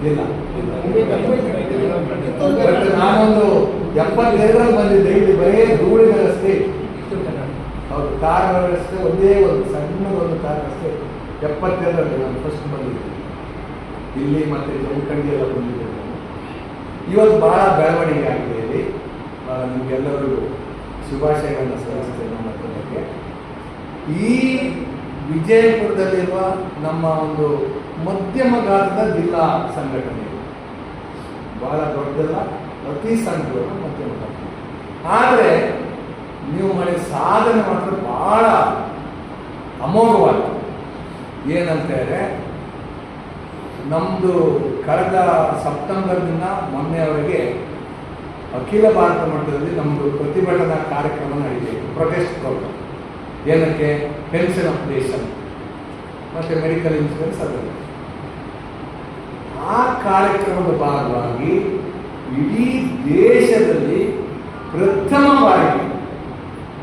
ಇಲ್ಲ. ಬಟ್ ನಾನೊಂದು 75ರಲ್ಲಿ ಬಂದಿದ್ದೆ. ಇಲ್ಲಿ ಬರೇ ಧೂಳಿನ ರಸ್ತೆ, ಹೌದು, ಕಾರ್ ರಸ್ತೆ, ಒಂದೇ ಒಂದು ಸಣ್ಣದೊಂದು ಕಾರ್ ರಸ್ತೆ. 72ರಲ್ಲಿ ನಾನು ಫಸ್ಟ್ ಬಂದಿದ್ದೆ. ಇಲ್ಲಿ ಮತ್ತೆ ಜಮಖಂಡಿ ಎಲ್ಲ ಬಂದಿದ್ದೆ. ಇವತ್ತು ಬಹಳ ಬೆಳವಣಿಗೆ ಆಗಿದೆ. ಇಲ್ಲಿ ನಿಮಗೆಲ್ಲರಿಗೂ ಶುಭಾಶಯಗಳನ್ನು ಸಲ್ಲಿಸ್ತೇನೆ. ನಮ್ಮ ತಂಡಕ್ಕೆ ಈ ವಿಜಯಪುರದಲ್ಲಿರುವ ನಮ್ಮ ಒಂದು ಮಧ್ಯಮ ಗಾತ್ರದ ಜಿಲ್ಲಾ ಸಂಘಟನೆ, ಬಹಳ ದೊಡ್ಡದಲ್ಲ, ಅತಿ ಸಣ್ಣದು, ಮಧ್ಯಮ ಗಾತ್ರ. ಆದರೆ ನೀವು ಮಾಡಿದ ಸಾಧನೆ ಮಾತ್ರ ಬಹಳ ಅಮೋಘವಾದ. ಏನಂತ ಹೇಳಿದ್ರೆ ನಮ್ಮದು ಕಳೆದ ಸೆಪ್ಟೆಂಬರ್ನಿಂದ ಮೊನ್ನೆವರೆಗೆ ಅಖಿಲ ಭಾರತ ಮಟ್ಟದಲ್ಲಿ ನಮ್ಮದು ಪ್ರತಿಭಟನಾ ಕಾರ್ಯಕ್ರಮ ನಡೀತಿದೆ, ಪ್ರೊಟೆಸ್ಟ್ ಪ್ರೋಗ್ರಾಮ್. ಏನಕ್ಕೆ? ಪೆನ್ಷನ್ ಅಪ್ಡೇಷನ್ ಮತ್ತು ಮೆಡಿಕಲ್ ಇನ್ಶೂರೆನ್ಸ್. ಅದರಲ್ಲಿ ಆ ಕಾರ್ಯಕ್ರಮದ ಭಾಗವಾಗಿ ಇಡೀ ದೇಶದಲ್ಲಿ ಪ್ರಥಮ ಬಾರಿಗೆ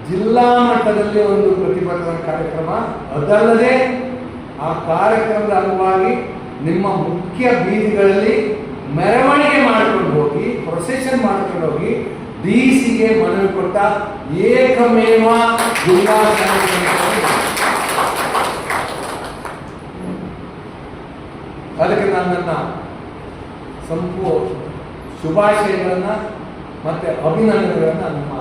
ಜಿಲ್ಲಾ ಮಟ್ಟದಲ್ಲಿ ಒಂದು ಪ್ರತಿಭಟನಾ ಕಾರ್ಯಕ್ರಮ, ಅದಲ್ಲದೆ ಆ ಕಾರ್ಯಕ್ರಮದ ಅಂಗವಾಗಿ ನಿಮ್ಮ ಮುಖ್ಯ ಬೀದಿಗಳಲ್ಲಿ ಮೆರವಣಿಗೆ ಮಾಡಿಕೊಂಡು ಹೋಗಿ, ಪ್ರೊಸೆಷನ್ ಮಾಡಿಕೊಂಡು ಹೋಗಿ DC-ಗೆ ಮನವಿ ಕೊಟ್ಟ ಏಕಮೇವ ಜಿಲ್ಲಾ ಅದಕ್ಕೆ ನಾನು ನನ್ನ ಶುಭಾಶಯಗಳನ್ನು ಮತ್ತು ಅಭಿನಂದನೆಗಳನ್ನು ನಮ್ಮ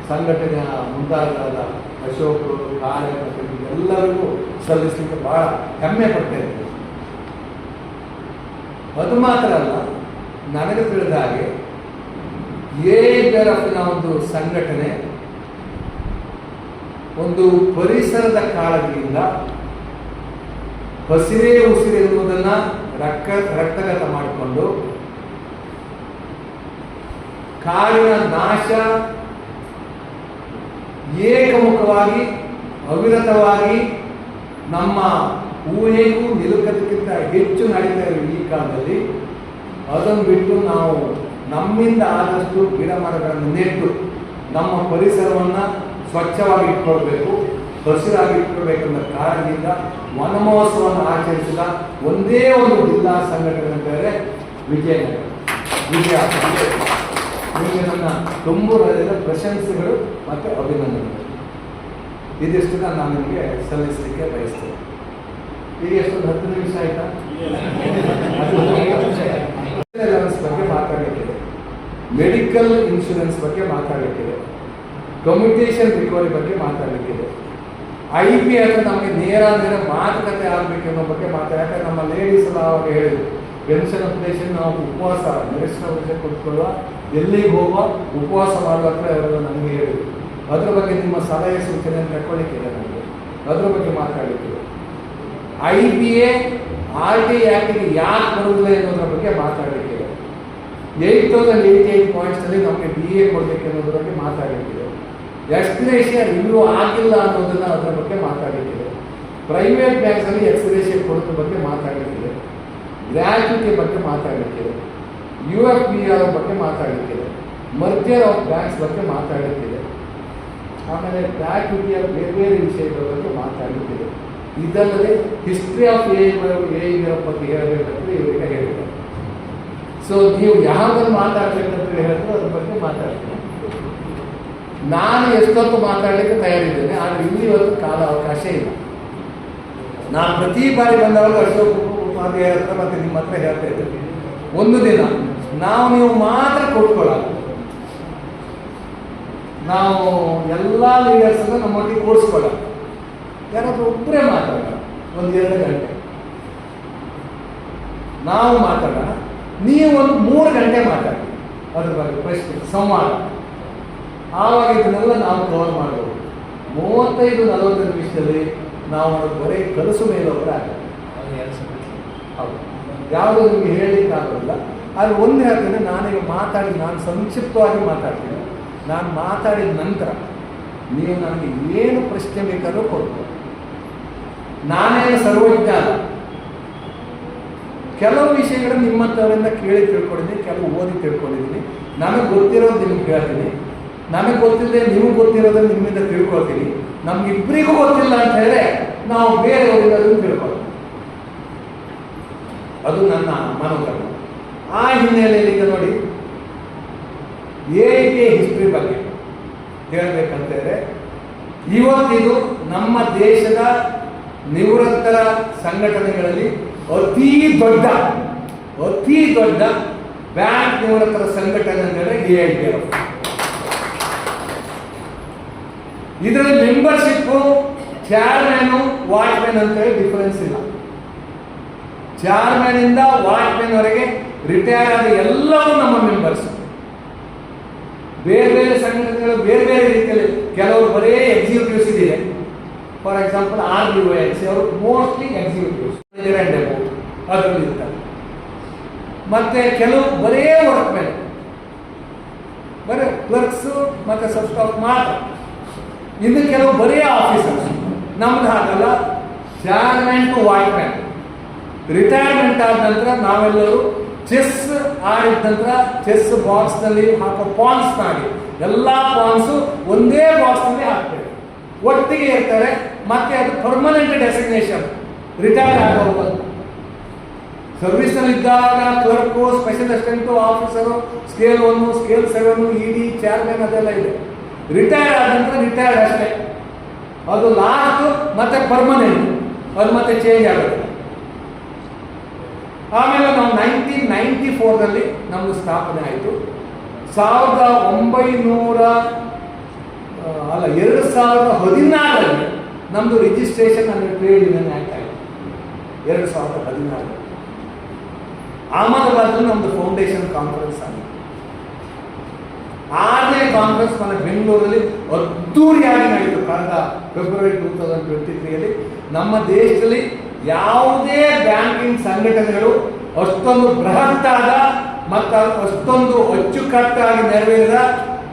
ಸಂಘಟನೆಯ ಮುಂದಾಳರಾದ ಅಶೋಕ್, ಕಾಳೆ ಮತ್ತು ಎಲ್ಲರಿಗೂ ಸಲ್ಲಿಸಲಿಕ್ಕೆ ಬಹಳ ಹೆಮ್ಮೆ ಪಡ್ತಾ ಇದ್ದೇನೆ. ಅದು ಮಾತ್ರ ಅಲ್ಲ, ನನಗೆ ತಿಳಿದ ಹಾಗೆ AAPRFನ ಒಂದು ಸಂಘಟನೆ ಒಂದು ಪರಿಸರದ ಕಾಳಜಿಯಿಂದ ಹಸಿರೇ ಉಸಿರು ಎನ್ನುವುದನ್ನು ರಕ್ತಗತ ಮಾಡಿಕೊಂಡು ಕಾಡಿನ ನಾಶ ಏಕಮುಖವಾಗಿ ಅವಿರತವಾಗಿ ನಮ್ಮ ಊಹೆಗೂ ನಿಲುಕದಕ್ಕಿಂತ ಹೆಚ್ಚು ನಡೀತಾ ಇರುವ ಈ ಕಾಲದಲ್ಲಿ ಅದನ್ನು ಬಿಟ್ಟು ನಾವು ನಮ್ಮಿಂದ ಆದಷ್ಟು ಗಿಡ ಮರಗಳನ್ನು ನೆಟ್ಟು ನಮ್ಮ ಪರಿಸರವನ್ನು ಸ್ವಚ್ಛವಾಗಿ ಇಟ್ಕೊಳ್ಬೇಕು, ಹಸಿರಾಗಿ ಇಟ್ಕೊಳ್ಬೇಕೆಂಬ ಕಾರಣದಿಂದ ವನ ಮಹೋತ್ಸವವನ್ನು ಆಚರಿಸಿದ ಒಂದೇ ಒಂದು ಜಿಲ್ಲಾ ಸಂಘಟನೆ ಅಂತ ಹೇಳಿದ್ರೆ ವಿಜಯನಗರ. ನಿಮಗೆ ನನ್ನ ತುಂಬು ಹೃದಯದ ಪ್ರಶಂಸೆಗಳು ಮತ್ತು ಅಭಿನಂದನೆಗಳು. ಇದಿಷ್ಟು ನಾನು ನಿಮಗೆ ಸಲ್ಲಿಸಲಿಕ್ಕೆ ಬಯಸ್ತೇನೆ. ಈಗ ಎಷ್ಟೊಂದು 10 ನಿಮಿಷ ಆಯ್ತಾ? ಬಗ್ಗೆ ಮಾತಾಡಲಿಕ್ಕಿದೆ, ಮೆಡಿಕಲ್ ಇನ್ಶೂರೆನ್ಸ್ ಬಗ್ಗೆ ಮಾತಾಡಲಿಕ್ಕಿದೆ, ಕಮ್ಯುನಿಕೇಷನ್ ರಿಕವರಿ ಬಗ್ಗೆ ಮಾತಾಡಲಿಕ್ಕಿದೆ, IPF ನಮಗೆ ನೇರ ಮಾತುಕತೆ ಆಗಬೇಕೆನ್ನೋ ಬಗ್ಗೆ ಯಾಕಂದ್ರೆ ನಮ್ಮ ಲೇಡೀಸ್ ಎಲ್ಲ ಅವಾಗ ಹೇಳಿದ್ರು, ಪೆನ್ಷನ್ ಅಪ್ಲಿಕೇಶನ್ ನಾವು ಉಪವಾಸ ನಿರೀಕ್ಷಣೆ ಕೊಟ್ಕೊಳ್ಳುವ, ಎಲ್ಲಿಗೆ ಹೋಗುವ, ಉಪವಾಸ ಮಾಡುವ ಹತ್ರ ಅವರೆಲ್ಲ ನಮಗೆ ಹೇಳಿದ್ರು. ಅದ್ರ ಬಗ್ಗೆ ನಿಮ್ಮ ಸಲಹೆ ಸೂಚನೆಯನ್ನು ತಗೊಳ್ಳಿಕ್ಕಿದೆ, ನಮಗೆ ಅದ್ರ ಬಗ್ಗೆ ಮಾತಾಡಲಿಕ್ಕಿದೆ. IBA RTI ಆ್ಯಕ್ಟಿಗೆ ಯಾಕೆ ಬರುವುದಿಲ್ಲ ಎನ್ನುವುದರ ಬಗ್ಗೆ ಮಾತಾಡಲಿಕ್ಕಿದೆ. 8088 ಪಾಯಿಂಟ್ಸಲ್ಲಿ ನಮಗೆ DA ಕೊಡಬೇಕು ಅನ್ನೋದ್ರ ಬಗ್ಗೆ ಮಾತಾಡಲಿಕ್ಕಿದೆ. ಎಕ್ಸ್ಗ್ರೇಷಿಯಾ ರಿವ್ಯೂ ಆಗಿಲ್ಲ ಅನ್ನೋದನ್ನ ಅದರ ಬಗ್ಗೆ ಮಾತಾಡಲಿಕ್ಕಿದೆ. ಪ್ರೈವೇಟ್ ಬ್ಯಾಂಕ್ಸಲ್ಲಿ ಎಕ್ಸ್ಗ್ರೇಷಿಯಾ ಕೊಡೋದ್ರ ಬಗ್ಗೆ ಮಾತಾಡಲಿಕ್ಕಿದೆ. ಗ್ರ್ಯಾಚ್ಯುಟಿ ಬಗ್ಗೆ ಮಾತಾಡಲಿಕ್ಕಿದೆ. UFPR ಬಗ್ಗೆ ಮಾತಾಡಲಿಕ್ಕಿದೆ. ಮರ್ಜರ್ ಆಫ್ ಬ್ಯಾಂಕ್ಸ್ ಬಗ್ಗೆ ಮಾತಾಡಲಿಕ್ಕಿದೆ. ಆಮೇಲೆ ಗ್ರ್ಯಾಚ್ಯುಟಿಯ ಬೇರೆ ಬೇರೆ ವಿಷಯಗಳ ಬಗ್ಗೆ ಮಾತಾಡಲಿಕ್ಕಿದೆ. ಇದಲ್ಲದೆ ಹಿಸ್ಟ್ರಿ ಆಫ್ AAPRF ಬಗ್ಗೆ ಹೇಳಬೇಕಂದ್ರೆ ಇವರಿಗೆ ಹೇಳಿದ್ದಾರೆ. ಸೊ ನೀವು ಯಾವುದನ್ನು ಮಾತಾಡಬೇಕಂತ ಹೇಳಿದ್ರು ಅದ್ರ ಬಗ್ಗೆ ಮಾತಾಡ್ತೀನಿ. ನಾನು ಎಷ್ಟೊತ್ತು ಮಾತಾಡಲಿಕ್ಕೆ ತಯಾರಿದ್ದೇನೆ, ಆದರೆ ಇಲ್ಲಿ ಇವತ್ತು ಕಾಲ ಅವಕಾಶ ಇಲ್ಲ. ನಾನು ಪ್ರತಿ ಬಾರಿ ಬಂದವಾಗ ಅಶೋಕ್ ಹತ್ರ ಮತ್ತೆ ನಿಮ್ಮ ಹತ್ರ ಹೇಳ್ತಾ ಇದ್ದೇನೆ, ಒಂದು ದಿನ ನೀವು ಮಾತ್ರ ಕೊಟ್ಕೊಳ್ಳಲ್ಲ, ನಾವು ಎಲ್ಲ ಲೀಡರ್ಸನ್ನು ನಮ್ಮೊಟ್ಟಿಗೆ ಕೂಡಿಸ್ಕೊಳ್ಳ, ಯಾರಾದ್ರೂ ಒಬ್ಬರೇ ಮಾತಾಡೋಣ, 1-2 ಗಂಟೆ ನಾವು ಮಾತಾಡೋಣ, ನೀವು ಒಂದು 3 ಗಂಟೆ ಮಾತಾಡಿ ಅದ್ರ ಬಗ್ಗೆ ಪ್ರಶ್ನೆ ಸಂವಾದ. ಆವಾಗ ಇದನ್ನೆಲ್ಲ ನಾವು ಕವರ್ ಮಾಡಬಹುದು. 35-40 ನಿಮಿಷದಲ್ಲಿ ನಾವು ಬರೀ ಕನಸು ಮೇಲೊಬ್ಬರ ಹೌದು, ಯಾವುದೂ ನಿಮಗೆ ಹೇಳಲಿಕ್ಕೆ ಆಗೋದಿಲ್ಲ. ಆದರೆ ಒಂದು ಹೇಳ್ತೇನೆ, ನಾನೀಗ ನಾನು ಸಂಕ್ಷಿಪ್ತವಾಗಿ ಮಾತಾಡ್ತೀನಿ. ನಾನು ಮಾತಾಡಿದ ನಂತರ ನೀವು ನನಗೆ ಏನು ಪ್ರಶ್ನೆ ಬೇಕಾದರೂ ಕೊಡ್ಬೋದು. ನಾನೇನು ಸರ್ವಜ್ಞ ಅಲ್ಲ. ಕೆಲವು ವಿಷಯಗಳನ್ನು ನಿಮ್ಮಂಥವರಿಂದ ಕೇಳಿ ತಿಳ್ಕೊಂಡಿದ್ದೀನಿ, ಕೆಲವು ಓದಿ ತಿಳ್ಕೊಂಡಿದ್ದೀನಿ. ನನಗೆ ಗೊತ್ತಿರೋದು ನಿಮ್ಗೆ ಹೇಳ್ತೀನಿ, ನನಗೆ ಗೊತ್ತಿಲ್ಲದೆ ನಿಮಗೆ ಗೊತ್ತಿರೋದನ್ನು ನಿಮ್ಮಿಂದ ತಿಳ್ಕೊಳ್ತೀನಿ. ನಮಗಿಬ್ಬರಿಗೂ ಗೊತ್ತಿಲ್ಲ ಅಂತ ಹೇಳಿದ್ರೆ ನಾವು ಬೇರೆಯವರಿಂದ ಅದನ್ನು ತಿಳ್ಕೊಳ್ತೀವಿ. ಅದು ನನ್ನ ಮನೋಧರ್ಮ. ಆ ಹಿನ್ನೆಲೆಯಲ್ಲಿ ಈಗ ನೋಡಿ, AIPA ಹಿಸ್ಟ್ರಿ ಬಗ್ಗೆ ಹೇಳಬೇಕಂತಂದರೆ, ಇವತ್ತಿದು ನಮ್ಮ ದೇಶದ ನಿವೃತ್ತರ ಸಂಘಟನೆಗಳಲ್ಲಿ ಅತಿ ದೊಡ್ಡ ಬ್ಯಾಂಕ್ ನಿವೃತ್ತರ ಸಂಘಟನೆ ಅಂದರೆ AIPRF. ಇದರಲ್ಲಿ ಮೆಂಬರ್ಶಿಪ್ ಚೇರ್ಮನ್ ವಾಚ್ಮ್ಯಾನ್ ಅಂತ ಹೇಳಿ ಡಿಫರೆನ್ಸ್ ಇಲ್ಲ. ಚೇರ್ಮನ್ ಇಂದ ವಾಚ್ಮ್ಯಾನ್ ವರೆಗೆ ರಿಟೈರ್ ಆದ ಎಲ್ಲವೂ ನಮ್ಮ ಮೆಂಬರ್ಸ್. ಬೇರೆ ಬೇರೆ ಸಂಘಟನೆಗಳು ಬೇರೆ ಬೇರೆ ರೀತಿಯಲ್ಲಿ, ಕೆಲವರು ಬರೇ ಎಕ್ಸಿಕ್ಯೂಟಿವ್ಸ್ ಇದೆ, ಫಾರ್ ಎಕ್ಸಾಂಪಲ್ RUNC ಅವರು ಮೋಸ್ಟ್ಲಿ ಎಕ್ಸಿಕ್ಯೂಟಿವ್ಸ್ ಅದರಲ್ಲಿ ಇರ್ತಾರೆ. ಮತ್ತೆ ಕೆಲವು ಬರೇ ವರ್ಕ್ಮೆನ್, ಬರೀ ಕ್ಲರ್ಕ್ಸು ಮತ್ತು ಸಬ್ ಸ್ಟಾಫ್ ಮಾತ್ರ. ಇನ್ನು ಕೆಲವು ಬರೀ ಆಫೀಸರ್ಸ್. ನಮ್ದು ಹಾಗಲ್ಲ, ಚೇರ್ಮನ್ ಟು ವಾಚ್ಮ್ಯಾನ್. ರಿಟೈರ್ಮೆಂಟ್ ಆದ ನಂತರ ನಾವೆಲ್ಲರೂ ಚೆಸ್ ಆಡಿದ ನಂತರ ಚೆಸ್ ಬಾಕ್ಸ್ನಲ್ಲಿ ಹಾಕೋ ಪಾನ್ಸ್ನಾಗಿ ಎಲ್ಲ ಪಾನ್ಸು ಒಂದೇ ಬಾಕ್ಸ್ನಲ್ಲಿ ಹಾಕ್ತೇವೆ, ಒಟ್ಟಿಗೆ ಇರ್ತಾರೆ. ಮತ್ತೆ ಅದು ಪರ್ಮನೆಂಟ್ ಡೆಸಿಗ್ನೇಷನ್. ರಿಟೈರ್ಡ್ ಆಗೋದು ಸರ್ವಿಸ್ನಲ್ಲಿ ಇದ್ದಾಗ clerk, special assistant, officer, scale 1, scale 7, ED, chairman ಅದೆಲ್ಲ ಇದೆ. ರಿಟೈರ್ಡ್ ಆದ ನಂತರ ರಿಟೈರ್ಡ್ ಅಷ್ಟೇ, ಅದು ಲಾಸ್ಟ್ ಮತ್ತೆ ಪರ್ಮನೆಂಟ್, ಅದು ಮತ್ತೆ ಚೇಂಜ್ ಆಗುತ್ತೆ. ಆಮೇಲೆ ನಾವು 1994ರಲ್ಲಿ ನಮ್ಮದು ಸ್ಥಾಪನೆ ಆಯಿತು. 2014ರಲ್ಲಿ ನಮ್ಮದು ರಿಜಿಸ್ಟ್ರೇಷನ್ ಅಂದರೆ ಟ್ರೇಡ್ ಯೂನಿಯನ್ ಆ್ಯಕ್ಟ್ ಆಯಿತು. 2014. ಅಹಮದಾಬಾದ್ ನಮ್ಮದು ಫೌಂಡೇಶನ್ ಕಾನ್ಫರೆನ್ಸ್ ಆಗಿದೆ. 6ನೇ ಕಾನ್ಫರೆನ್ಸ್ మన ಬೆಂಗಳೂರಲ್ಲಿ ಅದ್ದೂರಿಯಾಗಿ ನಡೆಯಿತು. ಕಳೆದ ಫೆಬ್ರವರಿ 2023ರಲ್ಲಿ ನಮ್ಮ ದೇಶದಲ್ಲಿ ಯಾವುದೇ ಬ್ಯಾಂಕಿಂಗ್ ಸಂಘಟನೆಗಳು ಅಷ್ಟೊಂದು ಬೃಹತ್ತಾದ ಮತ್ತು ಅಷ್ಟೊಂದು ಅಚ್ಚುಕಟ್ಟಾಗಿ ನೆರವೇರಿದ,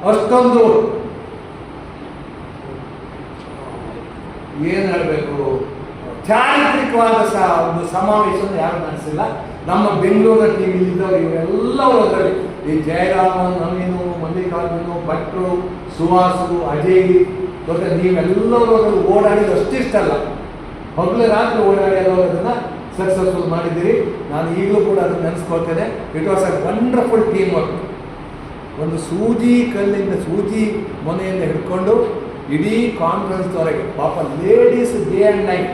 ಅಷ್ಟೊಂದು ಏನು ಹೇಳಬೇಕು, ಚಾರಿತ್ರಿಕವಾದ ಒಂದು ಸಮಾವೇಶವನ್ನು ಯಾರು ನಡೆಸಿಲ್ಲ. ನಮ್ಮ ಬೆಂಗಳೂರಿನ ಟಿವಿಲಿದ್ದವರು ಇವರೆಲ್ಲರೂ ಅದರಲ್ಲಿ ಈ ಜಯರಾಮನ್, ನವೀನು, ಮಲ್ಲಿಕಾರ್ಜುನು, ಭಟ್ರು, ಸುಹಾಸು, ಅಜಯ್ ಮತ್ತೆ ನೀವೆಲ್ಲರೂ ಅದರಲ್ಲಿ ಓಡಾಡಿದ ಅಷ್ಟಿಷ್ಟಲ್ಲ, ಹಗಲು ರಾತ್ರಿ ಓಡಾಡಿ ಎಲ್ಲರೂ ಅದನ್ನು ಸಕ್ಸಸ್ಫುಲ್ ಮಾಡಿದ್ದೀರಿ. ನಾನು ಈಗಲೂ ಕೂಡ ಅದನ್ನು ನೆನೆಸ್ಕೊಳ್ತೇನೆ. It was a wonderful team work. ಒಂದು ಸೂಜಿ ಕಲ್ಲಿಂದ, ಸೂಜಿ ಮೊನೆಯಿಂದ ಹಿಡ್ಕೊಂಡು ಇಡೀ ಕಾನ್ಫರೆನ್ಸ್ವರೆಗೆ ಪಾಪ ladies day and night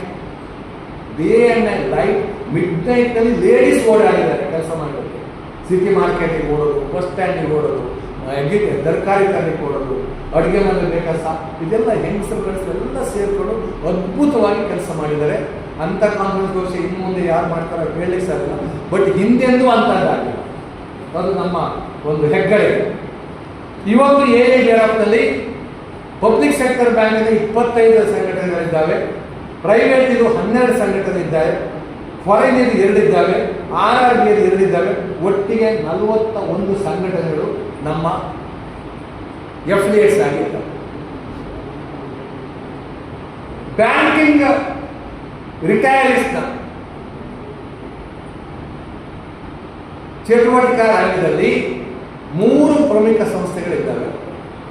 light mid ನೈಟ್ನಲ್ಲಿ ಲೇಡೀಸ್ ಓಡಾಡಿದ್ದಾರೆ ಕೆಲಸ ಮಾಡಲಿಕ್ಕೆ. ಸಿಟಿ ಮಾರ್ಕೆಟಿಗೆ ಓಡೋದು, ಬಸ್ ಸ್ಟ್ಯಾಂಡಿಗೆ ಓಡೋದು, ತರಕಾರಿ ತರಲಿಕ್ಕೆ ಓಡೋದು, ಅಡುಗೆ ಮನೆ ಬೇಕಾಸ, ಇದೆಲ್ಲ ಹೆಂಗಸರುಗಳೆಲ್ಲ ಸೇರಿಕೊಂಡು ಅದ್ಭುತವಾಗಿ ಕೆಲಸ ಮಾಡಿದ್ದಾರೆ. ಅಂಥ ಕಾನ್ಫರೆನ್ಸ್ ವರ್ಷ ಇನ್ನು ಮುಂದೆ ಯಾರು ಮಾಡ್ತಾರೆ ಹೇಳಲಿಕ್ಕೆ ಸಾಧ್ಯ. ಬಟ್ ಹಿಂದೆಂದೂ ಅಂಥದ್ದಾಗಿಲ್ಲ. ಅದು ನಮ್ಮ ಒಂದು ಹೆಗ್ಗಡೆ. ಇವತ್ತು AIBRFನಲ್ಲಿ ಪಬ್ಲಿಕ್ ಸೆಕ್ಟರ್ ಬ್ಯಾಂಕಿನಲ್ಲಿ 25 ಸಂಘಟನೆಗಳಿದ್ದಾವೆ, ಪ್ರೈವೇಟ್ ಇದು 12 ಸಂಘಟನೆ ಇದ್ದಾವೆ, ಫಾರಿನ್ ಇದು 2 ಇದ್ದಾವೆ, RRB 2 ಇದ್ದಾವೆ. ಒಟ್ಟಿಗೆ 41 ಸಂಘಟನೆಗಳು ನಮ್ಮ ಎಫಿಲಿಯೇಟ್ಸ್ ಆಗಿರ್ತವೆ. ಬ್ಯಾಂಕಿಂಗ್ ರಿಟೈರೀಸ್ನ ಚಟುವಟಿಕಾ ರಂಗದಲ್ಲಿ 3 ಪ್ರಮುಖ ಸಂಸ್ಥೆಗಳಿದ್ದಾವೆ.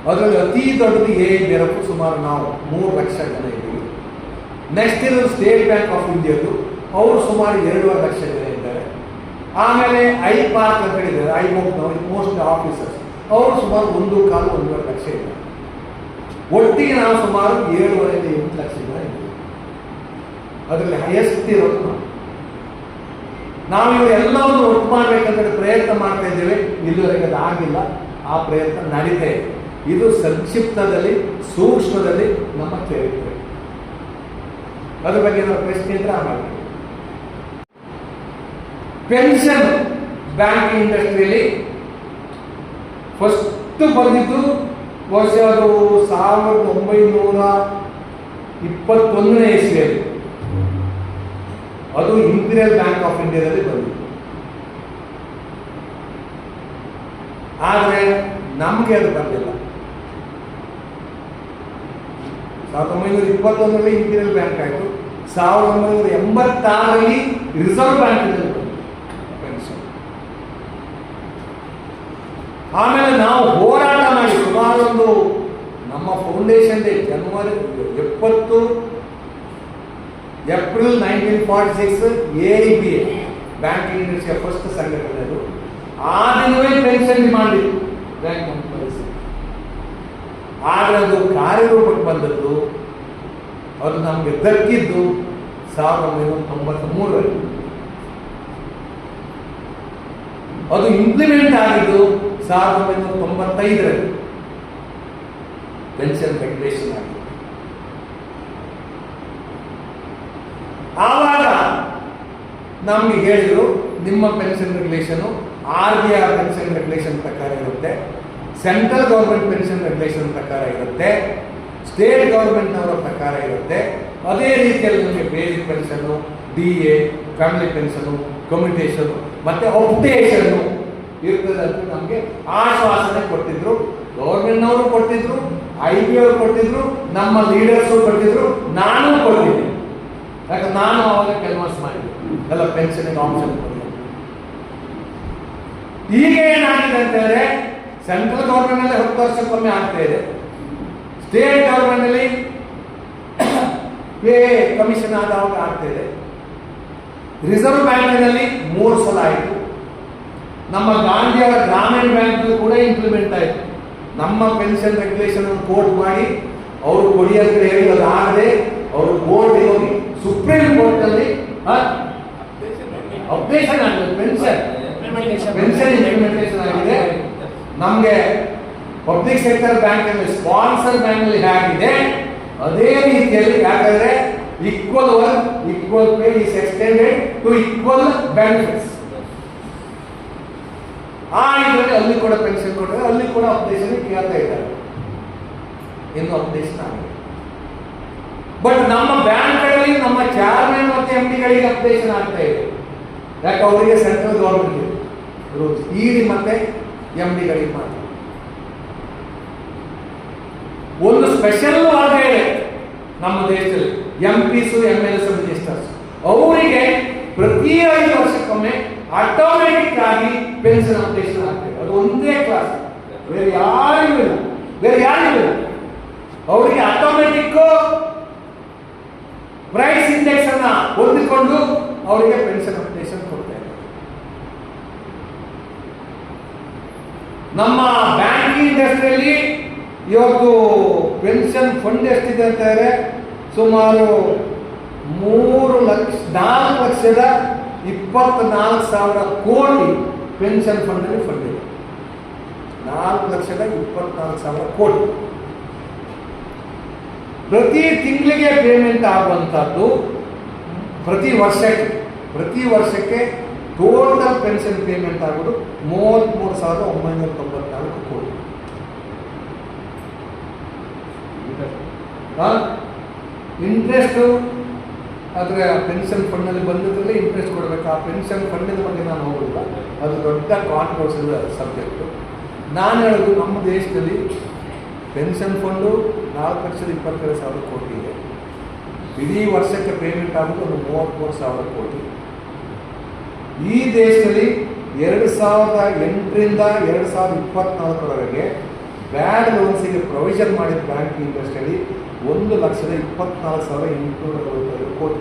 ಅದರಲ್ಲಿ ಅತಿ ದೊಡ್ಡದು AIBRF, ಸುಮಾರು ನಾವು 3 ಲಕ್ಷ ಜನ ಇದ್ದೀವಿ. ನೆಕ್ಸ್ಟ್ ಇರೋದು ಸ್ಟೇಟ್ ಬ್ಯಾಂಕ್ ಆಫ್ ಇಂಡಿಯಾದು, ಅವರು ಸುಮಾರು 2.5 ಲಕ್ಷ ಜನ ಇದ್ದಾರೆ. ಆಮೇಲೆ IPARC ಅಂತ ಹೇಳಿದ್ದಾರೆ, ಐಮೋಕ್ನವರು ಮೋಸ್ಟ್ ಆಫೀಸರ್ಸ್, ಅವರು ಸುಮಾರು 1.25 ಲಕ್ಷ ಇದ್ದಾರೆ. ಒಟ್ಟಿಗೆ ನಾವು ಸುಮಾರು 7.5 to 8 ಲಕ್ಷ ಜನ ಇದ್ದೀವಿ. ಅದರಲ್ಲಿ ಹೈಯೆಸ್ಟ್ ಇರೋದು ನಾವು ಇವರೆಲ್ಲವನ್ನು ಒಟ್ಟು ಮಾಡಬೇಕಂತ ಪ್ರಯತ್ನ ಮಾಡ್ತಾ ಇದ್ದೇವೆ. ಇಲ್ಲಿವರೆಗೆ ಅದು ಆಗಿಲ್ಲ, ಆ ಪ್ರಯತ್ನ ನಡೀತಾ ಇದೆ. ಇದು ಸಂಕ್ಷಿಪ್ತದಲ್ಲಿ, ಸೂಕ್ಷ್ಮದಲ್ಲಿ ನಮ್ಮ ಚರಿತ್ರೆ. ಅದ್ರ ಬಗ್ಗೆ ನಾವು ಪ್ರಶ್ನೆ ಇದ್ರೆ ಮಾಡ್ತೀವಿ. ಪೆನ್ಷನ್ ಬ್ಯಾಂಕಿಂಗ್ ಇಂಡಸ್ಟ್ರಿಯಲ್ಲಿ ಫಸ್ಟ್ ಬರೆದಿದ್ದು ವರ್ಷ ಅದು 1921ನೇ ಇಸ್ವಿಯಲ್ಲಿ. ಅದು ಇಂಪೀರಿಯಲ್ ಬ್ಯಾಂಕ್ ಆಫ್ ಇಂಡಿಯಾದಲ್ಲಿ ಬಂದಿತ್ತು. ಆದರೆ ನಮಗೆ ಅದು ಬಂದಿಲ್ಲ. 1921ರಲ್ಲಿ ಇಂಪೀರಿಯಲ್ ಬ್ಯಾಂಕ್ ಆಯಿತು. 1986ರಲ್ಲಿ ರಿಸರ್ವ್ ಬ್ಯಾಂಕ್ ಪೆನ್ಷನ್. ಆಮೇಲೆ ನಾವು ಹೋರಾಟ ಮಾಡಿ ಸುಮಾರು ಒಂದು ನಮ್ಮ ಫೌಂಡೇಶನ್ ಡೇ ಜನವರಿ 70 ಏಪ್ರಿಲ್ 1946 AIBA ಬ್ಯಾಂಕಿಂಗ್ ಇಂಡಸ್ಟ್ರಿಯ ಫಸ್ಟ್ ಸಂಘಟನೆ. ಅದು ಆ ದಿನವೇ ಪೆನ್ಷನ್ ಡಿಮಾಂಡ್ ಇತ್ತು ಬ್ಯಾಂಕ್ ಎಂಪ್ಲಾಯೀಸ್. ಆದರೆ ಅದು ಕಾರ್ಯರೂಪಕ್ಕೆ ಬಂದದ್ದು, ಅದು ನಮಗೆ ದಕ್ಕಿದ್ದು 1993ರಲ್ಲಿ. ಅದು ಇಂಪ್ಲಿಮೆಂಟ್ ಆಗಿದ್ದು 1995ರಲ್ಲಿ ಪೆನ್ಷನ್ ರೆಗ್ಯುಲೇಷನ್ ಆಗಿದೆ. ಆವಾಗ ನಮಗೆ ಹೇಳಿದರು, ನಿಮ್ಮ pension regulation RBI pension regulation ಪ್ರಕಾರ ಇರುತ್ತೆ, ಸೆಂಟ್ರಲ್ ಗೌರ್ಮೆಂಟ್ ಪೆನ್ಷನ್ ರೆಗ್ಯುಲೇಷನ್ ಪ್ರಕಾರ ಇರುತ್ತೆ, ಸ್ಟೇಟ್ ಗೌರ್ಮೆಂಟ್ನವರ ಪ್ರಕಾರ ಇರುತ್ತೆ. ಅದೇ ರೀತಿಯಲ್ಲಿ ನಮಗೆ basic pension, DA, family pension, commutation ಮತ್ತೆ ಅಪ್ಡೇಷನ್ನು ಇರ್ತದೆ ಅಂತ ನಮಗೆ ಆಶ್ವಾಸನೆ ಕೊಟ್ಟಿದ್ರು. ಗೌರ್ಮೆಂಟ್ನವರು ಕೊಟ್ಟಿದ್ರು, IB ಅವರು ಕೊಟ್ಟಿದ್ರು, ನಮ್ಮ ಲೀಡರ್ಸು ಕೊಟ್ಟಿದ್ರು, ನಾನು ಕೊಟ್ಟಿದ್ದೆ. ಯಾಕಂದ್ರೆ ನಾನು ಅವಾಗ ಕನ್ವರ್ಸ್ ಮಾಡಿದ್ದೆ ಎಲ್ಲ ಪೆನ್ಷನ್ಗೆ ಆಪ್ಷನ್ ಕೊಟ್ಟಿದ್ದೆ. ಈಗ ಏನಾಗಿದೆ ಅಂತ ಹೇಳಿದ್ರೆ ಸೆಂಟ್ರಲ್ ಗೌರ್ಮೆಂಟ್ ನಲ್ಲಿ 10 ವರ್ಷಕ್ಕೊಮ್ಮೆ ಆಗ್ತಾ ಇದೆ, ಸ್ಟೇಟ್ ಗೌರ್ಮೆಂಟ್ ಅಲ್ಲಿ ಪೇ ಕಮಿಷನ್ ಆದಾಗ ಆಗ್ತಾ ಇದೆ, ರಿಸರ್ವ್ ಬ್ಯಾಂಕಿನಲ್ಲಿ 3 ಸಲ ಆಯಿತು, ನಮ್ಮ ಗಾಂಧಿಯವರ ಗ್ರಾಮೀಣ ಬ್ಯಾಂಕ್ ಕೂಡ ಇಂಪ್ಲಿಮೆಂಟ್ ಆಯಿತು. ನಮ್ಮ ಪೆನ್ಷನ್ ರೆಗ್ಯುಲೇಷನ್ ಕೋರ್ಟ್ ಮಾಡಿ ಅವರು ಕೊಡಿ ಅಂತ ಹೇಳಿ ಅದು ಆಗದೆ ಅವರು ಕೋರ್ಟ್ ಹೋಗಿ ಸುಪ್ರೀಂ ಕೋರ್ಟ್ ನಲ್ಲಿ ಅಪ್ಡೇಷನ್ ಆಗಿದೆ, ಪೆನ್ಷನ್ ಇಂಪ್ಲಿಮೆಂಟೇಷನ್ ಆಗಿದೆ. ನಮಗೆ ಪಬ್ಲಿಕ್ ಸೆಕ್ಟರ್ ಬ್ಯಾಂಕ್ ಅಲ್ಲಿ ಸ್ಪಾನ್ಸರ್ ಬ್ಯಾಂಕ್ ಅಲ್ಲಿ ಹೇಗಿದೆ ಅದೇ ರೀತಿಯಲ್ಲಿ, ಯಾಕಂದ್ರೆ equal work equal pay is extended to equal benefits. ಆ ಇದರಲ್ಲಿ ಅಲ್ಲಿ ಕೂಡ ಪೆನ್ಷನ್ ಕೊಟ್ಟರೆ ಅಲ್ಲಿ ಕೂಡ ಅಪ್ಡೇಷನ್ ಕೇಳ್ತಾ ಇದ್ದಾರೆ, ಇನ್ನು ಅಪ್ಡೇಷನ್ ಆಗಿದೆ. ಬಟ್ ನಮ್ಮ ಬ್ಯಾಂಕ್ಗಳಲ್ಲಿ ನಮ್ಮ ಚೇರ್ಮನ್ ಮತ್ತೆ MDಗಳಿಗೆ ಅಪ್ಡೇಷನ್ ಆಗ್ತಾ ಇದೆ. ಯಾಕೆ ಅವರಿಗೆ ಸೆಂಟ್ರಲ್ ಗೌರ್ಮೆಂಟ್ ರೂಲ್ಸ್, ED ಮತ್ತೆ MDಗಳಿಗೆ ಮಾತ್ರ ಒಂದು ಸ್ಪೆಷಲ್ ವರ್ಗ ಇದೆ ನಮ್ಮ ದೇಶದಲ್ಲಿ, MPs, MLS, ಮಿನಿಸ್ಟರ್ಸ್. ಅವರಿಗೆ ಪ್ರತಿ 5 ವರ್ಷಕ್ಕೊಮ್ಮೆ ಆಟೋಮೆಟಿಕ್ ಆಗಿ ಪೆನ್ಷನ್ ಅಪ್ಡೇಷನ್ ಆಗ್ತದೆ. ಅದು ಒಂದೇ ಕ್ಲಾಸ್, ಬೇರೆ ಯಾರಿಗೂ ಇಲ್ಲ. ಅವರಿಗೆ ಆಟೋಮೆಟಿಕ್ ಪ್ರೈಸ್ ಇಂಡೆಕ್ಸ್ ಅನ್ನ ಹೊಂದಿಕೊಂಡು ಅವರಿಗೆ ಪೆನ್ಷನ್ ಅಪ್ಡೇಷನ್ ಕೊಡ್ತಾ ಇದೆ. ನಮ್ಮ ಬ್ಯಾಂಕಿಂಗ್ ಇಂಡಸ್ಟ್ರಿಯಲ್ಲಿ ಇವತ್ತು ಪೆನ್ಷನ್ ಫಂಡ್ ಎಷ್ಟಿದೆ ಅಂತ ಹೇಳಿದ್ರೆ ಸುಮಾರು 4,24,000 ಕೋಟಿ ಪೆನ್ಷನ್ ಫಂಡ್ ಅಲ್ಲಿ ಫಂಡ್ ಇದೆ. 4,24,000 ಕೋಟಿ ಪ್ರತಿ ತಿಂಗಳಿಗೆ ಪೇಮೆಂಟ್ ಆಗುವಂತದ್ದು. ಪ್ರತಿ ವರ್ಷಕ್ಕೆ ಟೋಟಲ್ ಪೆನ್ಷನ್ ಪೇಮೆಂಟ್ ಆಗೋದು 33,994 ಕೋಟಿ. ಇಂಟ್ರೆಸ್ಟ್ ಆದರೆ ಪೆನ್ಷನ್ ಫಂಡ್ನಲ್ಲಿ ಬಂದಿದ್ರಲ್ಲಿ ಇಂಟ್ರೆಸ್ಟ್ ಕೊಡಬೇಕು. ಆ ಪೆನ್ಷನ್ ಫಂಡಿನ ಬಗ್ಗೆ ನಾನು ಹೋಗಿಲ್ಲ, ಅದು ದೊಡ್ಡ ಕಾಂಟ್ರವರ್ಸಿಯಲ್ ಸಬ್ಜೆಕ್ಟು. ನಾನು ಹೇಳೋದು ನಮ್ಮ ದೇಶದಲ್ಲಿ ಪೆನ್ಷನ್ ಫಂಡು 4,22,000 ಕೋಟಿ ಇದೆ. ಇಡೀ ವರ್ಷಕ್ಕೆ ಪೇಮೆಂಟ್ ಆಗೋದು ಒಂದು 33,000 ಕೋಟಿ. ಈ ದೇಶದಲ್ಲಿ 2008ರಿಂದ 2024 ಬ್ಯಾಡ್ ಲೋನ್ಸಿಗೆ ಪ್ರೊವಿಷನ್ ಮಾಡಿದ ಬ್ಯಾಂಕಿಂಗ್ ಇಂಡಸ್ಟ್ರಿಯಲ್ಲಿ 1,24,895 ಕೋಟಿ.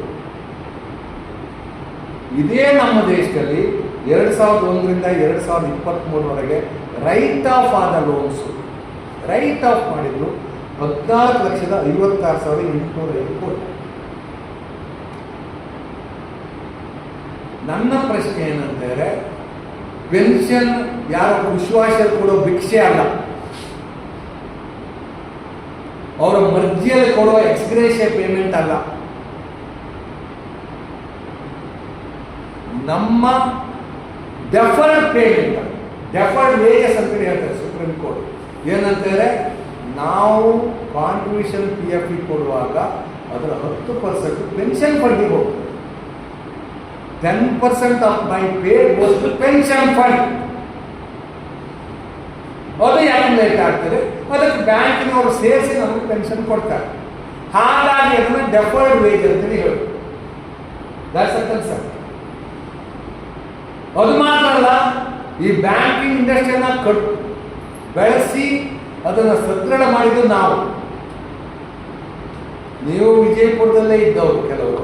ಇದೇ ನಮ್ಮ ದೇಶದಲ್ಲಿ 2001ರಿಂದ 2023 ರೈಟ್ ಆಫ್ ಆದ ಲೋನ್ಸ್ ರೈಟ್ ಆಫ್ ಮಾಡಿದ್ರು 14,56,805 ಕೋಟಿ. ನನ್ನ ಪ್ರಶ್ನೆ ಏನಂತಂದ್ರೆ, ಪೆನ್ಷನ್ ಯಾರೋ ವಿಶ್ವಾಸದಲ್ಲಿ ಕೊಡೋ ಭಿಕ್ಷೆ ಅಲ್ಲ, ಅವರ ಮರ್ಜಿಯಲ್ಲಿ ಕೊಡುವ ಎಕ್ಸ್ಗ್ರೇಷಿಯ ಪೇಮೆಂಟ್ ಅಲ್ಲ. ನಮ್ಮ ಡೆಫರ್ಡ್ ಪೇಮೆಂಟ್, ಡೆಫರ್ಡ್ ವೇಜಸ್ ಅಂತ ಹೇಳ್ತಾರೆ ಸುಪ್ರೀಂ ಕೋರ್ಟ್. ಏನಂತಾರೆ, ನಾವು ಕಾಂಟ್ರಿಬ್ಯೂಷನ್ PF ಕೊಡುವಾಗ ಅದರ 10% ಪೆನ್ಷನ್ ಫಂಡಿಗೆ ಹೋಗ್ತದೆ. 10% of my pay goes to pension fund. ಅದು ಯಾಕೆ ಲೇಟ್ ಆಗ್ತದೆ, ಅದಕ್ಕೆ ಬ್ಯಾಂಕಿನವರು ಸೇರಿಸಿ ನಮಗೆ ಪೆನ್ಷನ್ ಕೊಡ್ತಾರೆ. ಹಾಗಾಗಿ ಅದನ್ನ ಡೆಫರ್ಡ್ ವೇಜ್ ಅಂತೇಳಿ ಹೇಳಿ, ದಟ್ಸ್ ಅ ಕನ್ಸರ್ನ್. ಅದು ಮಾತ್ರ ಅಲ್ಲ, ಈ ಬ್ಯಾಂಕಿಂಗ್ ಇಂಡಸ್ಟ್ರಿಯನ್ನ ಬೆಳೆಸಿ ಅದನ್ನು ಸದೃಢ ಮಾಡಿದ್ದು ನಾವು. ನೀವು ವಿಜಯಪುರದಲ್ಲೇ ಇದ್ದವರು ಕೆಲವರು.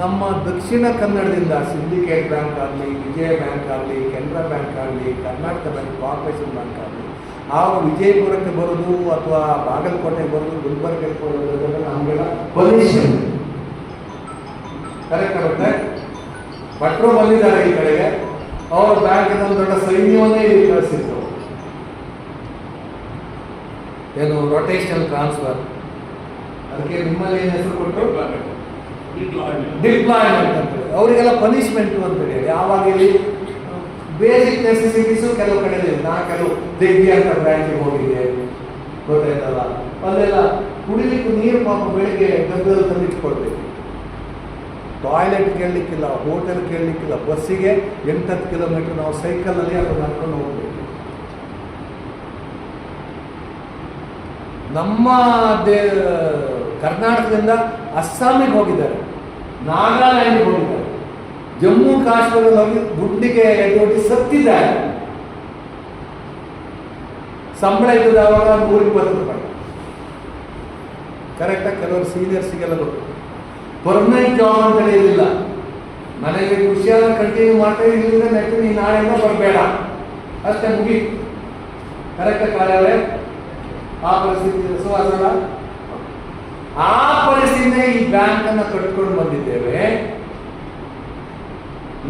ನಮ್ಮ ದಕ್ಷಿಣ ಕನ್ನಡದಿಂದ ಸಿಂಡಿಕೇಟ್ ಬ್ಯಾಂಕ್ ಆಗಲಿ, ವಿಜಯ ಬ್ಯಾಂಕ್ ಆಗಲಿ, ಕೆನರಾ ಬ್ಯಾಂಕ್ ಆಗಲಿ, ಕರ್ನಾಟಕ ಬ್ಯಾಂಕ್, ಕಾರ್ಪೊರೇಷನ್ ಬ್ಯಾಂಕ್ ಆಗಲಿ, ಆ ವಿಜಯಪುರಕ್ಕೆ ಬರೋದು ಅಥವಾ ಬಾಗಲಕೋಟೆಗೆ ಬರೋದು, ಗುಲ್ಬರ್ಗಕ್ಕೆ ಬರೋದು ನಮಗೆಲ್ಲ ಪೊಲ್ಯೂಷನ್ ಕರೆಕ್ಟ್ ಆಗುತ್ತೆ. ಭಟ್ರು ಬಂದಿದ್ದಾರೆ ಈ ಕಡೆಗೆ, ಅವ್ರ ಬ್ಯಾಂಕಿನ ಒಂದು ದೊಡ್ಡ ಸೈನ್ಯವನ್ನೇ ಇಲ್ಲಿ ಕಳಿಸಿದ್ರು. ಏನು ರೊಟೇಷನಲ್ ಟ್ರಾನ್ಸ್ಫರ್, ಅದಕ್ಕೆ ನಿಮ್ಮಲ್ಲಿ ಏನು ಹೆಸರು ಕೊಟ್ಟರು, ಡಿಪ್ಲಾಯ್ಮೆಂಟ್ ಅಂತ ಹೇಳಿ. ಅವರಿಗೆಲ್ಲ ಪನಿಷ್ಮೆಂಟು ಅಂತ ಹೇಳಿ. ಆವಾಗ ಇಲ್ಲಿ ಬೇಸಿಕ್ ನೆಸೆಸಿಟೀಸು ಕೆಲವು ಕಡೆ ಇದೆ. ನಾ ಕೆಲವು ದಿಗ್ಗಿ ಅಂತ ಬ್ಯಾಂಕಿಗೆ ಹೋಗಿದ್ದೆ, ಗೊತ್ತಾಯ್ತಲ್ಲ, ಅಲ್ಲೆಲ್ಲ ಕುಡಿಲಿಕ್ಕೆ ನೀರು ಪಾಪ ಬೆಳಿಗ್ಗೆ ಡಬ್ಬದಲ್ಲಿ ತಂದಿಟ್ಕೊಳ್ಬೇಕು. ಟಾಯ್ಲೆಟ್ ಕೇಳಲಿಕ್ಕಿಲ್ಲ, ಹೋಟೆಲ್ ಕೇಳಲಿಕ್ಕಿಲ್ಲ, ಬಸ್ಸಿಗೆ 8-10 ಕಿಲೋಮೀಟರ್ ನಾವು ಸೈಕಲಲ್ಲಿ ಅದು ನಡ್ಕೊಂಡು ಹೋಗ್ಬೇಕು. ನಮ್ಮ ಕರ್ನಾಟಕದಿಂದ ಅಸ್ಸಾಮಿಗೆ ಹೋಗಿದ್ದಾರೆ, ನಾಗಾಲ್ಯಾಂಡ್ಗೆ ಹೋಗಿದ್ದಾರೆ, ಜಮ್ಮು ಕಾಶ್ಮೀರದಲ್ಲಿ ಹೋಗಿ ಗುಡ್ಡಿಗೆ ಎದ್ದು ಸತ್ತಿದ್ದಾರೆ. ಸಂಬಳ ಇದ್ದದ್ದು ಆವಾಗ 120 ರೂಪಾಯಿ. ಕರೆಕ್ಟಾಗಿ ಕೆಲವರು ಸೀನಿಯರ್ಸಿಗೆಲ್ಲ ಗೊತ್ತು. ಪರ್ಮನೆಂಟ್ ಜಾಬ್ ಅಂತ ಹೇಳಿರಲಿಲ್ಲ. ನನಗೆ ಖುಷಿಯಾಗಿ ಕಂಟಿನ್ಯೂ ಮಾಡ್ತಾ ಇರಲಿಲ್ಲ, ನೆಕ್ಸ್ಟ್ ನೀನು ನಾಳೆಯಿಂದ ಬರಬೇಡ ಅಷ್ಟೇ, ಮುಗೀತು. ಕರೆಕ್ಟಾಗಿ ಕಾರ್ಯವೇ ಆ ಪರಿಸ್ಥಿತಿ ಸುವಾಸಲ್ಲ. ಆ ಪರಿಸ್ಥಿತಿನೇ ಈ ಬ್ಯಾಂಕ್ ಅನ್ನು ಕಟ್ಕೊಂಡು ಬಂದಿದ್ದೇವೆ.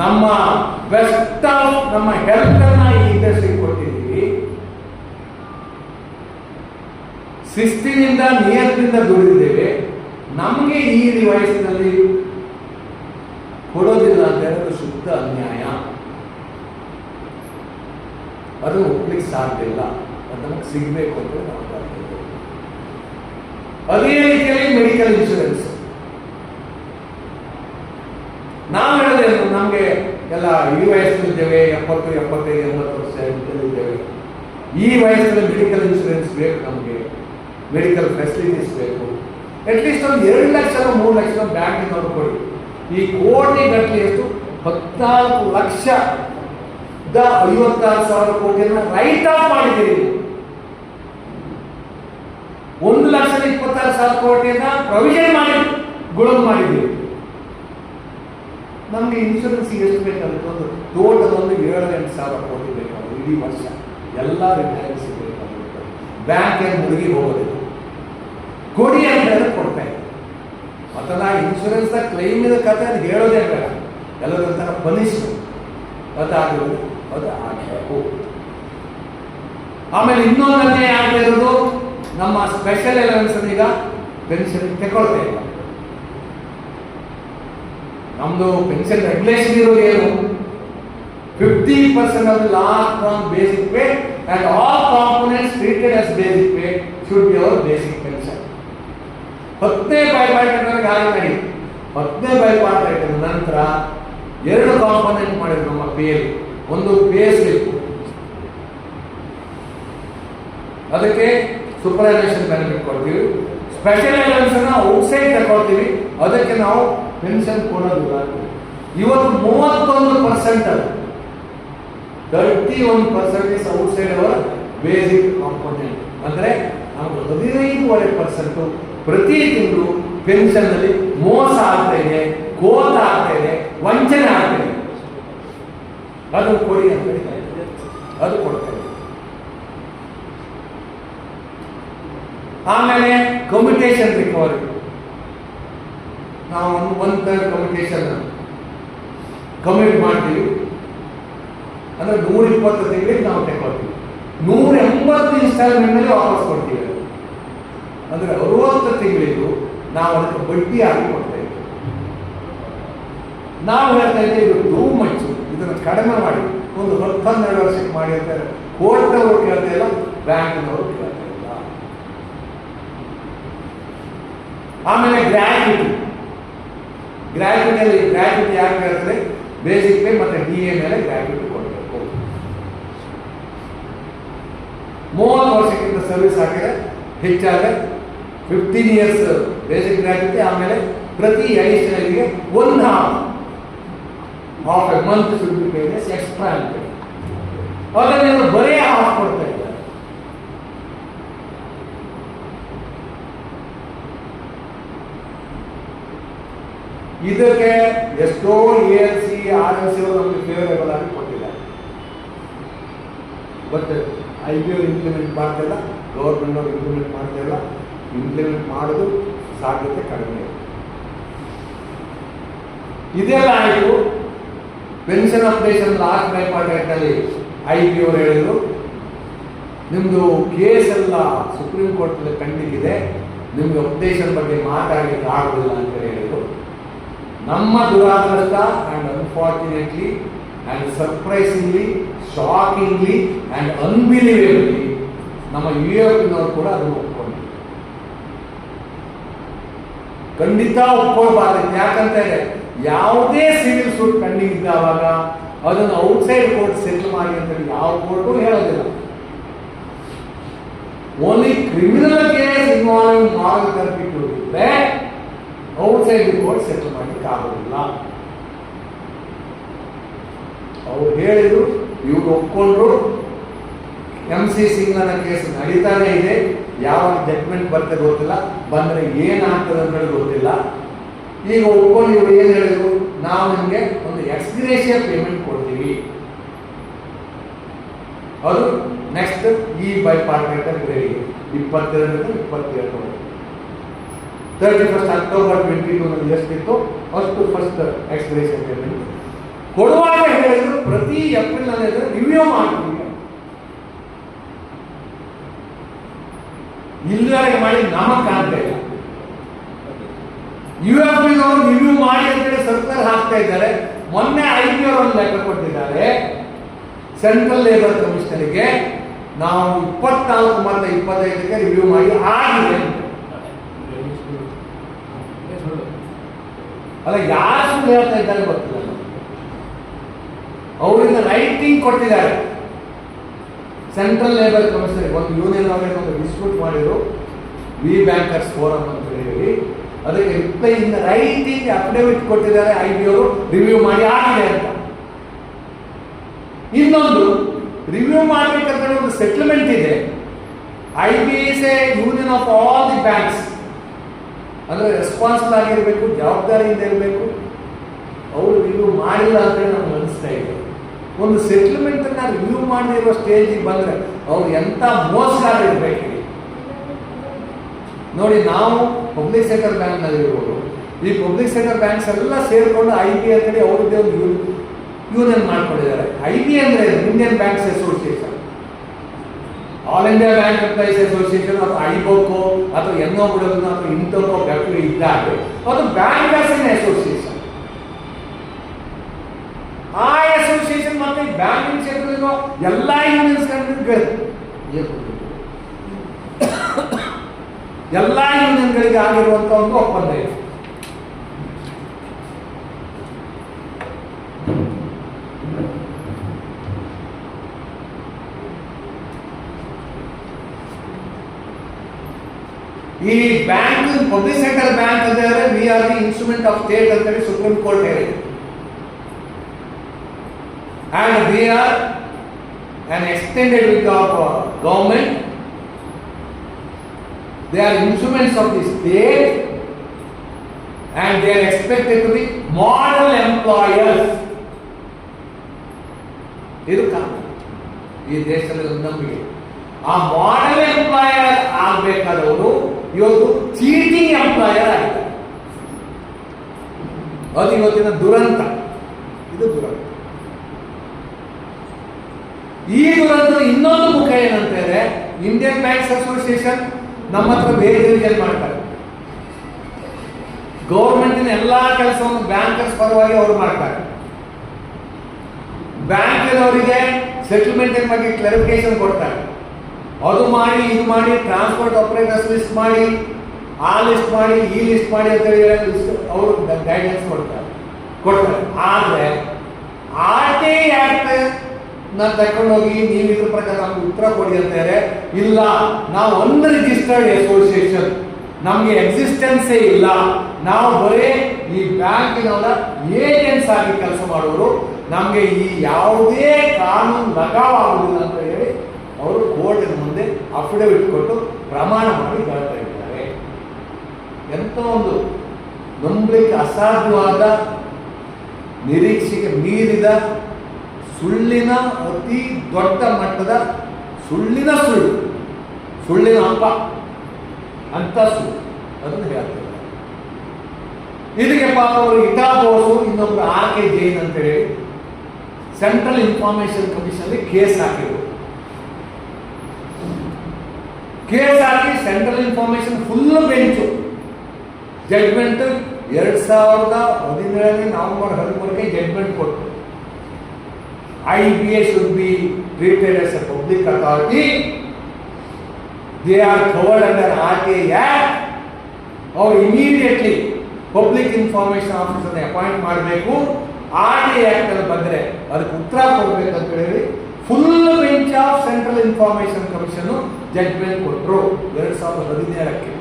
ನಮ್ಮ ಬೆಸ್ಟ್ ಆಫ್ ನಮ್ಮ ಹೆಲ್ತ್ ಅನ್ನ ಈ ಇಂಡಸ್ಟ್ರಿಗೆ ಕೊಟ್ಟಿದ್ದೀವಿ. ಶಿಸ್ತಿನಿಂದ ನಿಯತ್ತಿನಿಂದ ದುಡಿದಿದ್ದೇವೆ. ನಮಗೆ ಈ ವಯಸ್ಸಿನಲ್ಲಿ ಕೊಡೋದಿಲ್ಲ ಅಂತ ಹೇಳೋದು ಶುದ್ಧ ಅನ್ಯಾಯ. ಅದು ಒಪ್ಲಿಕ್ಕೆ ಸಾಧ್ಯ ಇಲ್ಲ. ಅದು ನಮಗೆ ಸಿಗಬೇಕು ಅಂತ ನಾವು ಮಾಡ್ತಿದ್ದೇವೆ. ಅದೇ ರೀತಿಯಲ್ಲಿ ಮೆಡಿಕಲ್ ಇನ್ಶೂರೆನ್ಸ್ ನಾವು ಹೇಳೋದೇನು, ನಮಗೆ ಎಲ್ಲ ಈ ವಯಸ್ಸಲ್ಲಿದ್ದೇವೆ, 70, 75, 80 ವರ್ಷ ಇದ್ದೇವೆ. ಈ ವಯಸ್ಸಲ್ಲಿ ಮೆಡಿಕಲ್ ಇನ್ಶೂರೆನ್ಸ್ ಬೇಕು, ನಮಗೆ ಮೆಡಿಕಲ್ ಫೆಸಿಲಿಟೀಸ್ ಬೇಕು. ಅಟ್ಲೀಸ್ಟ್ ಒಂದು 2 ಲಕ್ಷ 3 ಲಕ್ಷ ಬ್ಯಾಂಕಿನವ್ರು ಕೊಡಿ. ಈ ಕೋಟಿ ಗಟ್ಟಲೆ ಎಷ್ಟು 14 ಲಕ್ಷದ 56,000 ಕೋಟಿಯನ್ನು ರೈಟ್ ಆಫ್ ಮಾಡಿದ್ದೀರಿ. 1,26,000 ಕೋಟಿಯನ್ನ ಪ್ರೊವಿಷನ್ ಮಾಡಿ ಗುಳುಂ ಮಾಡಿದ್ದೀರಿ. ನಮಗೆ ಇನ್ಶೂರೆನ್ಸ್ ಎಷ್ಟು ಬೇಕಾಗುತ್ತೆ? ಒಂದು ಟೋಟಲ್ 7,000 ಕೋಟಿ ಬೇಕಾಗುತ್ತೆ ಇಡೀ ವರ್ಷ. ಎಲ್ಲ ರಿಟೈರ್ಸ್ ಬೇಕಾಗುತ್ತೆ. ಬ್ಯಾಂಕ್ ಏನು ಮುಳುಗಿ ಹೋಗೋದಿಲ್ಲ. ಕೊಡಿ ಅಂತ ಹೇಳಿ ಕೊಡ್ತಾ ಇದೆ. ಮತ್ತಲ್ಲ ಇನ್ಶೂರೆನ್ಸ್ ಕ್ಲೈಮಿನ ಕಥೆ ಅದು ಹೇಳೋದೇ ಬೇಡ. ಎಲ್ಲದಂತಹ ಪನಿಷ್ಮೆಂಟ್ ಅದಾಗಿರೋದು ಅದು ಆಗಬೇಕು. ಆಮೇಲೆ ಇನ್ನೊಂದು ಅನ್ಯಾಯ ಆಗ್ತಾ ಇರೋದು, ನಮ್ಮ ಸ್ಪೆಷಲ್ ಅಲವೆನ್ಸ್ ಈಗ ಪೆನ್ಷನ್ ತಗೊಳ್ತಾ ಇಲ್ಲ. ನಮ್ದು ಪೆನ್ಷನ್ ರೆಗ್ಯುಲೇಷನ್ ಇರೋದು ಏನು? 50% of the last from basic pay and all components treated as basic pay should be our basic pension. 10 ಬೈಪಾರ್ಟ್ ಹಾಗೆ ಮಾಡಿ 10 ಬೈಪಾರ್ಟ್ ನಂತರ 2 ಕಾಂಪೋನೆಂಟ್ ಮಾಡಿದ್ರು ನಮ್ಮ ಪೇಯಲ್ಲಿ. ಒಂದು ಪೇ ಸ್ಲಿಪ್, ಅದಕ್ಕೆ ಸೂಪರ್ಯಾನ್ಯುಯೇಷನ್ ಬೆನಿಫಿಟ್ ಕೊಡ್ತೀವಿ. ಸ್ಪೆಷಲ್ ಅಲವೆನ್ಸ್ ಅನ್ನ ಔಟ್ಸೈಡ್ ತಗೊಳ್ತೀವಿ, ಅದಕ್ಕೆ ನಾವು ಪೆನ್ಷನ್ ಕೊಡೋದಿಲ್ಲ. ಇವತ್ತು 31% ಅದು 31% is outside our basic component. ಅಂದ್ರೆ ನಾವು 15.5% ಪ್ರತಿ ತಿಂಗಳು ಪೆನ್ಷನ್ ಅಲ್ಲಿ ಮೋಸ ಆಗ್ತಾ ಇದೆ, ಕೋತ ಆಗ್ತಾ ಇದೆ, ವಂಚನೆ ಆಗ್ತಾ ಇದೆ. ಅದು ಕೊಡಿ ಅಂತ ಅದು ಕೊಡ್ತಾ ಇದೆ. ಆಮೇಲೆ ಕಮ್ಯುಟೇಷನ್ ರಿಕವರಿ, ನಾವು 1/3 ಕಮ್ಯುಟೇಷನ್ ಕಮ್ಯೂಟ್ ಮಾಡ್ತೀವಿ. ಅಂದ್ರೆ 120 ತಿಂಗಳಿಗೆ ನಾವು ತಗೊಳ್ತೀವಿ. 180 ಇನ್ಸ್ಟಾಲ್ಮೆಂಟ್ ನಲ್ಲಿ ವಾಪಸ್ ಕೊಡ್ತೀವಿ. ಅಂದ್ರೆ 60 ತಿಂಗಳಿಗೂ ನಾವು ಅದಕ್ಕೆ ಬಡ್ಡಿ ಆಗಿ ಕೊಡ್ತಾ ಇದ್ದೀವಿ. ನಾವು ಹೇಳ್ತಾ ಇದ್ದೀವಿ ಇದು ಟೂ ಮಚ್, ಇದನ್ನು ಕಡಿಮೆ ಮಾಡಿ ಒಂದು 10-12 ವರ್ಷಕ್ಕೆ ಮಾಡಿ ಅಂತ ಕೋರ್ಟ್ನವರು ಕೇಳ್ತಾ ಇಲ್ಲ, ಬ್ಯಾಂಕ್ನವರು ಕೇಳ್ತಾ ಇಲ್ಲ. ಆಮೇಲೆ ಗ್ರ್ಯಾಚ್ಯುಟಿ ಯಾಕೆ ಹೇಳ್ತಾರೆ? ಬೇಸಿಕ್ ಪೇ ಮತ್ತೆ DA ಮೇಲೆ ಗ್ರ್ಯಾಚ್ಯುಟಿ ಕೊಡಬೇಕು. 30 ವರ್ಷಕ್ಕಿಂತ ಸರ್ವಿಸ್ ಹಾಕಿದ್ರೆ ಹೆಚ್ಚಾದ್ರೆ 15 years ಬೇಸಿಕ್ ಗ್ರ್ಯಾಚ್ಯುಟಿ. ಆಮೇಲೆ ಪ್ರತಿ ಅಡಿಷನಲ್ಗೆ 1/2 a month should be paid as extra ಅಂತ. ಅದನ್ನು ಬರೇ ಹಾಫ್ ಕೊಡ್ತಾ ಇದ್ದಾರೆ. ಇದಕ್ಕೆ ಎಷ್ಟೋ ALC RLC ನಮಗೆ ಫೇವರೇಬಲ್ ಆಗಿ ಕೊಟ್ಟಿದ್ದಾರೆ. ಬಟ್ IBO ಇಂಪ್ಲಿಮೆಂಟ್ ಮಾಡ್ತಿಲ್ಲ, ಗೌರ್ಮೆಂಟ್ ಅವರು ಇಂಪ್ಲಿಮೆಂಟ್ ಮಾಡ್ತಾ ಇಲ್ಲ. ಇಂಪ್ಲಿಮೆಂಟ್ ಮಾಡೋದು ಸಾಧ್ಯತೆ ಕಡಿಮೆ. ಇದೆಲ್ಲ ಆಯಿತು. ಪೆನ್ಷನ್ ಅಪ್ಡೇಷನ್ ಲಾಸ್ಟ್ ಬೈಪಾರ್ಟ್ ಅಲ್ಲಿ IBO ಅವರು ಹೇಳಿದ್ರು, ನಿಮ್ದು ಕೇಸ್ ಎಲ್ಲ ಸುಪ್ರೀಂ ಕೋರ್ಟ್ ಪೆಂಡಿಂಗ್ ಇದೆ, ನಿಮ್ಗೆ ಅಪ್ಡೇಷನ್ ಬಗ್ಗೆ ಮಾತಾಡಲಿಕ್ಕೆ ಆಗುದಿಲ್ಲ ಅಂತ ಹೇಳಿದ್ರು. ನಮ್ಮ ದುರಾದೃಷ್ಟ and unfortunately and surprisingly, shockingly and unbelievably ನಮ್ಮ UFನವರು ಕೂಡ ಅದನ್ನು ಒಪ್ಕೊಂಡು ಖಂಡಿತ ಒಪ್ಕೊಳ್ಬಾರ್ದು. ಯಾಕಂತಂದ್ರೆ ಯಾವುದೇ ಸಿವಿಲ್ ಸೂಟ್ ಪೆಂಡಿಂಗ್ ಇದ್ದಾವಾಗ ಅದನ್ನು ಔಟ್ಸೈಡ್ ಕೋರ್ಟ್ ಸೆಟ್ಲ್ ಮಾಡಿ ಅಂತೇಳಿ ಯಾವ ಕೋರ್ಟು ಹೇಳೋದಿಲ್ಲ. Only criminal case involving moral turpitude ಇದ್ರೆ ಔಟ್ಸೈಡ್ ಕೋರ್ಟ್ ಸೆಟ್ಲ್ ಮಾಡಲಿಕ್ಕೆ ಆಗೋದಿಲ್ಲ. ಅವ್ರು ಹೇಳಿದ್ರು, ಇವ್ರು ಒಪ್ಕೊಂಡ್ರು. MC ಸಿಂಗ್ನ ಕೇಸ್ ನಡೀತಾನೆ ಇದೆ. ಯಾವಾಗ ಜಡ್ಜ್ಮೆಂಟ್ ಬರ್ತದೆ ಗೊತ್ತಿಲ್ಲ, ಬಂದ್ರೆ ಏನಾಗ್ತದೆ ಅಂತ ಹೇಳಿ ಗೊತ್ತಿಲ್ಲ. ಈಗ ಒಪ್ಕೊಂಡು ಇವ್ರು ಏನ್ ಹೇಳಿದ್ರು, ನಾವು ನಿಮಗೆ ಒಂದು ಎಕ್ಸ್ಗ್ರೇಷಿಯಾ ಪೇಮೆಂಟ್ ಕೊಡ್ತೀವಿ. ಅದು ನೆಕ್ಸ್ಟ್ ಈ ಬೈಪಾರ್ಟ್ಮೆಂಟ್ ಗ್ರೇಡಿಗೆ 22 31 ಅಕ್ಟೋಬರ್ 22 ಎಷ್ಟಿತ್ತು ಅಷ್ಟು ಫಸ್ಟ್ ಎಕ್ಸ್ಗ್ರೇಷಿಯಾ ಪೇಮೆಂಟ್ ಕೊಡುವಾಗ ಹೇಳಿದ್ರು, ಪ್ರತಿ ಏಪ್ರಿಲ್ ನಲ್ಲಿ ರಿವ್ಯೂ ಮಾಡ್ತೀವಿ. ಇಲ್ಲಿವರೆಗೆ ಮಾಡಿ ನಮಗ್ ಕಾಣ್ತಾ ಇಲ್ಲ. UFP ಅವರು ರಿವ್ಯೂ ಮಾಡಿ ಅಂತೇಳಿ ಸರ್ಕಾರ ಹಾಕ್ತಾ ಇದ್ದಾರೆ. ಮೊನ್ನೆ IB ಅವರು ಒಂದು ಲೆಕ್ಕ ಕೊಟ್ಟಿದ್ದಾರೆ ಸೆಂಟ್ರಲ್ ಲೇಬರ್ ಕಮಿಷನರ್ಗೆ, ನಾವು 24 ಮತ್ತು 25ಕ್ಕೆ ರಿವ್ಯೂ ಮಾಡಿ ಆಗಿದೆ. ಅಲ್ಲ, ಯಾರು ಸುಳ್ಳು ಹೇಳ್ತಾ ಇದ್ದಾರೆ ಗೊತ್ತಿಲ್ಲ. ಅವರಿಂದ ರೈಟಿಂಗ್ ಕೊಟ್ಟಿದ್ದಾರೆ ಸೆಂಟ್ರಲ್ ಲೇಬರ್ ಕಮಿಷನರ್. ಒಂದು ಯೂನಿಯನ್ ಅವರಿಗೆ ಒಂದು ಡಿಸ್ಪ್ಯೂಟ್ ಮಾಡಿದ್ರು, ವಿ ಬ್ಯಾಂಕರ್ಸ್ ಫೋರಂ ಅಂತ ಹೇಳಿ. ಅದಕ್ಕೆ ರಿಪ್ಲೈ ಇಂದ ರೈಟಿಂಗ್ ಅಫಿಡವಿಟ್ ಕೊಟ್ಟಿದ್ದಾರೆ IB ಅವರು ರಿವ್ಯೂ ಮಾಡಿ ಆಗಿದೆ ಅಂತ. ಇನ್ನೊಂದು ರಿವ್ಯೂ ಮಾಡಬೇಕಂತ ಒಂದು ಸೆಟ್ಲ್ಮೆಂಟ್ ಇದೆ. IBS A union of all the banks, ಅಂದ್ರೆ ರೆಸ್ಪಾನ್ಸಿಬಲ್ ಆಗಿರ್ಬೇಕು, ಜವಾಬ್ದಾರಿಯಿಂದ ಇರಬೇಕು. ಅವರು ರಿವ್ಯೂ ಮಾಡಿಲ್ಲ ಅಂತ ನಮ್ಗೆ ಅನಿಸ್ತಾ ಇದೆ. ಒಂದು ಸೆಟ್ಲ್ಮೆಂಟ್ ಅನ್ನ ರಿವ್ಯೂ ಮಾಡಿರುವ ಸ್ಟೇಜಿಗೆ ಬಂದ್ರೆ ಅವ್ರು ಎಂತ ಮೋಸಗಾರ ಇರ್ಬೇಕು ನೋಡಿ. ನಾವು ಪಬ್ಲಿಕ್ ಸೆಕ್ಟರ್ ಬ್ಯಾಂಕ್ ನಲ್ಲಿ ಇರ್ಬೋದು, ಈ ಪಬ್ಲಿಕ್ ಸೆಕ್ಟರ್ ಬ್ಯಾಂಕ್ಸ್ ಎಲ್ಲ ಸೇರ್ಕೊಂಡು IB ಅಂತೇಳಿ ಅವ್ರದ್ದೇ ಒಂದು ಯೂನಿಯನ್ ಮಾಡ್ಕೊಂಡಿದ್ದಾರೆ. IB ಅಂದ್ರೆ Indian banks association, all India bank employees association ಅಥವಾ IBOCO ಅಥವಾ NOBWO ಅಥವಾ ಇಂಥವ್ರು ವ್ಯಕ್ತಿ ಇದ್ದಾರೆ. ಅದು ಬ್ಯಾಂಕರ್ಸ್ ಅಸೋಸಿಯೇಷನ್. ಆ ಅಸೋಸಿಯೇಷನ್ ಮತ್ತೆ ಬ್ಯಾಂಕಿಂಗ್ ಕ್ಷೇತ್ರದಲ್ಲಿರೋ ಎಲ್ಲ ಯೂನಿಯನ್ಸ್ ಎಲ್ಲ ಯೂನಿಯನ್ಗಳಿಗೆ ಆಗಿರುವಂತ ಒಂದು ಒಪ್ಪಂದ ಇದೆ. ಈ ಬ್ಯಾಂಕ್ ಪಬ್ಲಿಕ್ ಸೆಕ್ಟರ್ ಬ್ಯಾಂಕ್ ಅಂತ ಹೇಳಿದ್ರೆ we are the instrument of state ಅಂತ ಹೇಳಿ ಸುಪ್ರೀಂ ಕೋರ್ಟ್ ಹೇಳಿದೆ. And we are an extended wing of government. They are instruments of the state and they are expected to be model employers. ಇದು ಈ ದೇಶದಲ್ಲಿ ಒಂದು ನಂಬಿಕೆ. ಆ ಮಾಡೆಲ್ ಎಂಪ್ಲಾಯರ್ ಆಗಬೇಕಾದವರು ಇವತ್ತು ಚೀಟಿಂಗ್ ಎಂಪ್ಲಾಯರ್ ಆಗಿದ್ದಾರೆ. ಅದು ಇವತ್ತಿನ ದುರಂತ. ಇದು ದುರಂತ. ಈ ದುರಂತದ ಇನ್ನೊಂದು ಮುಖ ಏನಂತ ಹೇಳಿದ್ರೆ, ಇಂಡಿಯನ್ ಬ್ಯಾಂಕ್ಸ್ ಅಸೋಸಿಯೇಷನ್ ನಮ್ಮ ಹತ್ರ ವೇಜ್ ಮಾಡ್ತಾರೆ. ಗೌರ್ಮೆಂಟಿನ ಎಲ್ಲಾ ಕೆಲಸವನ್ನು ಬ್ಯಾಂಕರ್ಸ್ ಪರವಾಗಿ ಅವರು ಮಾಡ್ತಾರೆ. ಬ್ಯಾಂಕಿನವರಿಗೆ ಸೆಟಲ್ಮೆಂಟ್ ಬಗ್ಗೆ ಕ್ಲಾರಿಫಿಕೇಶನ್ ಕೊಡ್ತಾರೆ. ಅದು ಮಾಡಿ ಇದು ಮಾಡಿ, ಟ್ರಾನ್ಸ್ಪೋರ್ಟ್ ಆಪರೇಟರ್ಸ್ ಲಿಸ್ಟ್ ಮಾಡಿ, ಆ ಲಿಸ್ಟ್ ಮಾಡಿ, ಈ ಲಿಸ್ಟ್ ಮಾಡಿ ಅಂತ ಹೇಳಿ ಅವರು ಗೈಡೆನ್ಸ್ ಕೊಡ್ತಾರೆ. ಆದ್ರೆ RTI ಆಕ್ಟ್ ನಾನು ತಗೊಂಡೋಗಿ ನೀವು ಇದ್ರ ಪ್ರಕಾರ ನಮ್ಗೆ ಉತ್ತರ ಕೊಡಿ ಅಂತ ಹೇಳಿದ್ರೆ, ಇಲ್ಲ, ನಾವು ಅನ್ರಿಜಿಸ್ಟರ್ಡ್ ಅಸೋಸಿಯೇಷನ್, ನಮ್ಗೆ ಎಕ್ಸಿಸ್ಟೆನ್ಸೇ ಇಲ್ಲ, ನಾವು ಬರೀ ಈ ಬ್ಯಾಂಕಿನವರ ಏಜೆಂಟ್ಸ್ ಆಗಿ ಕೆಲಸ ಮಾಡುವರು, ನಮ್ಗೆ ಈ ಯಾವುದೇ ಕಾನೂನು ಲಗಾವಾಗುವುದಿಲ್ಲ ಅಂತ ಹೇಳಿ ಅವರು ಕೋರ್ಟಿನ ಮುಂದೆ ಅಫಿಡವಿಟ್ ಕೊಟ್ಟು ಪ್ರಮಾಣ ಮಾಡಿ ಹೇಳ್ತಾ ಇದ್ದಾರೆ. ಎಂತ ಒಂದು ನಂಬಲಿಕ್ಕೆ ಅಸಾಧ್ಯವಾದ, ನಿರೀಕ್ಷೆಗೆ ಮೀರಿದ ಸುಳ್ಳಿನ ಅತಿ ದೊಡ್ಡ ಮಟ್ಟದ ಸುಳ್ಳಿನ ಹಬ್ಬ ಅಂತ ಸುಳ್ಳು ಅದನ್ನು ಹೇಳ್ತಾರೆ. ಇದಕ್ಕೆ ಪಾಪ ಅವರು ಇಟಾ ಬೋಸು, ಇನ್ನೊಬ್ರು RK ಜೈನ್ ಅಂತ ಹೇಳಿ ಸೆಂಟ್ರಲ್ ಇನ್ಫಾರ್ಮೇಶನ್ ಕಮಿಷನ್ ಕೇಸ್ ಹಾಕಿದ್ರು. ಕೇಸ್ ಹಾಕಿ central information full bench judgement 2017 November 13ಕ್ಕೆ ಜಡ್ಮೆಂಟ್ ಕೊಟ್ಟು IBA should be treated as a public authority. They are covered under RTI Act ಅವ್ರು ಇಮಿಡಿಯೇಟ್ಲಿ ಪಬ್ಲಿಕ್ ಇನ್ಫಾರ್ಮೇಶನ್ ಆಫೀಸರ್ನ ಅಪಾಯಿಂಟ್ ಮಾಡಬೇಕು. RD act ಅಲ್ಲಿ ಬಂದ್ರೆ ಅದಕ್ಕೆ ಉತ್ತರ ಕೊಡ್ಬೇಕಂತ ಹೇಳಿ full bench of central information commission judgement ಕೊಟ್ಟರು 2017ಕ್ಕೆ.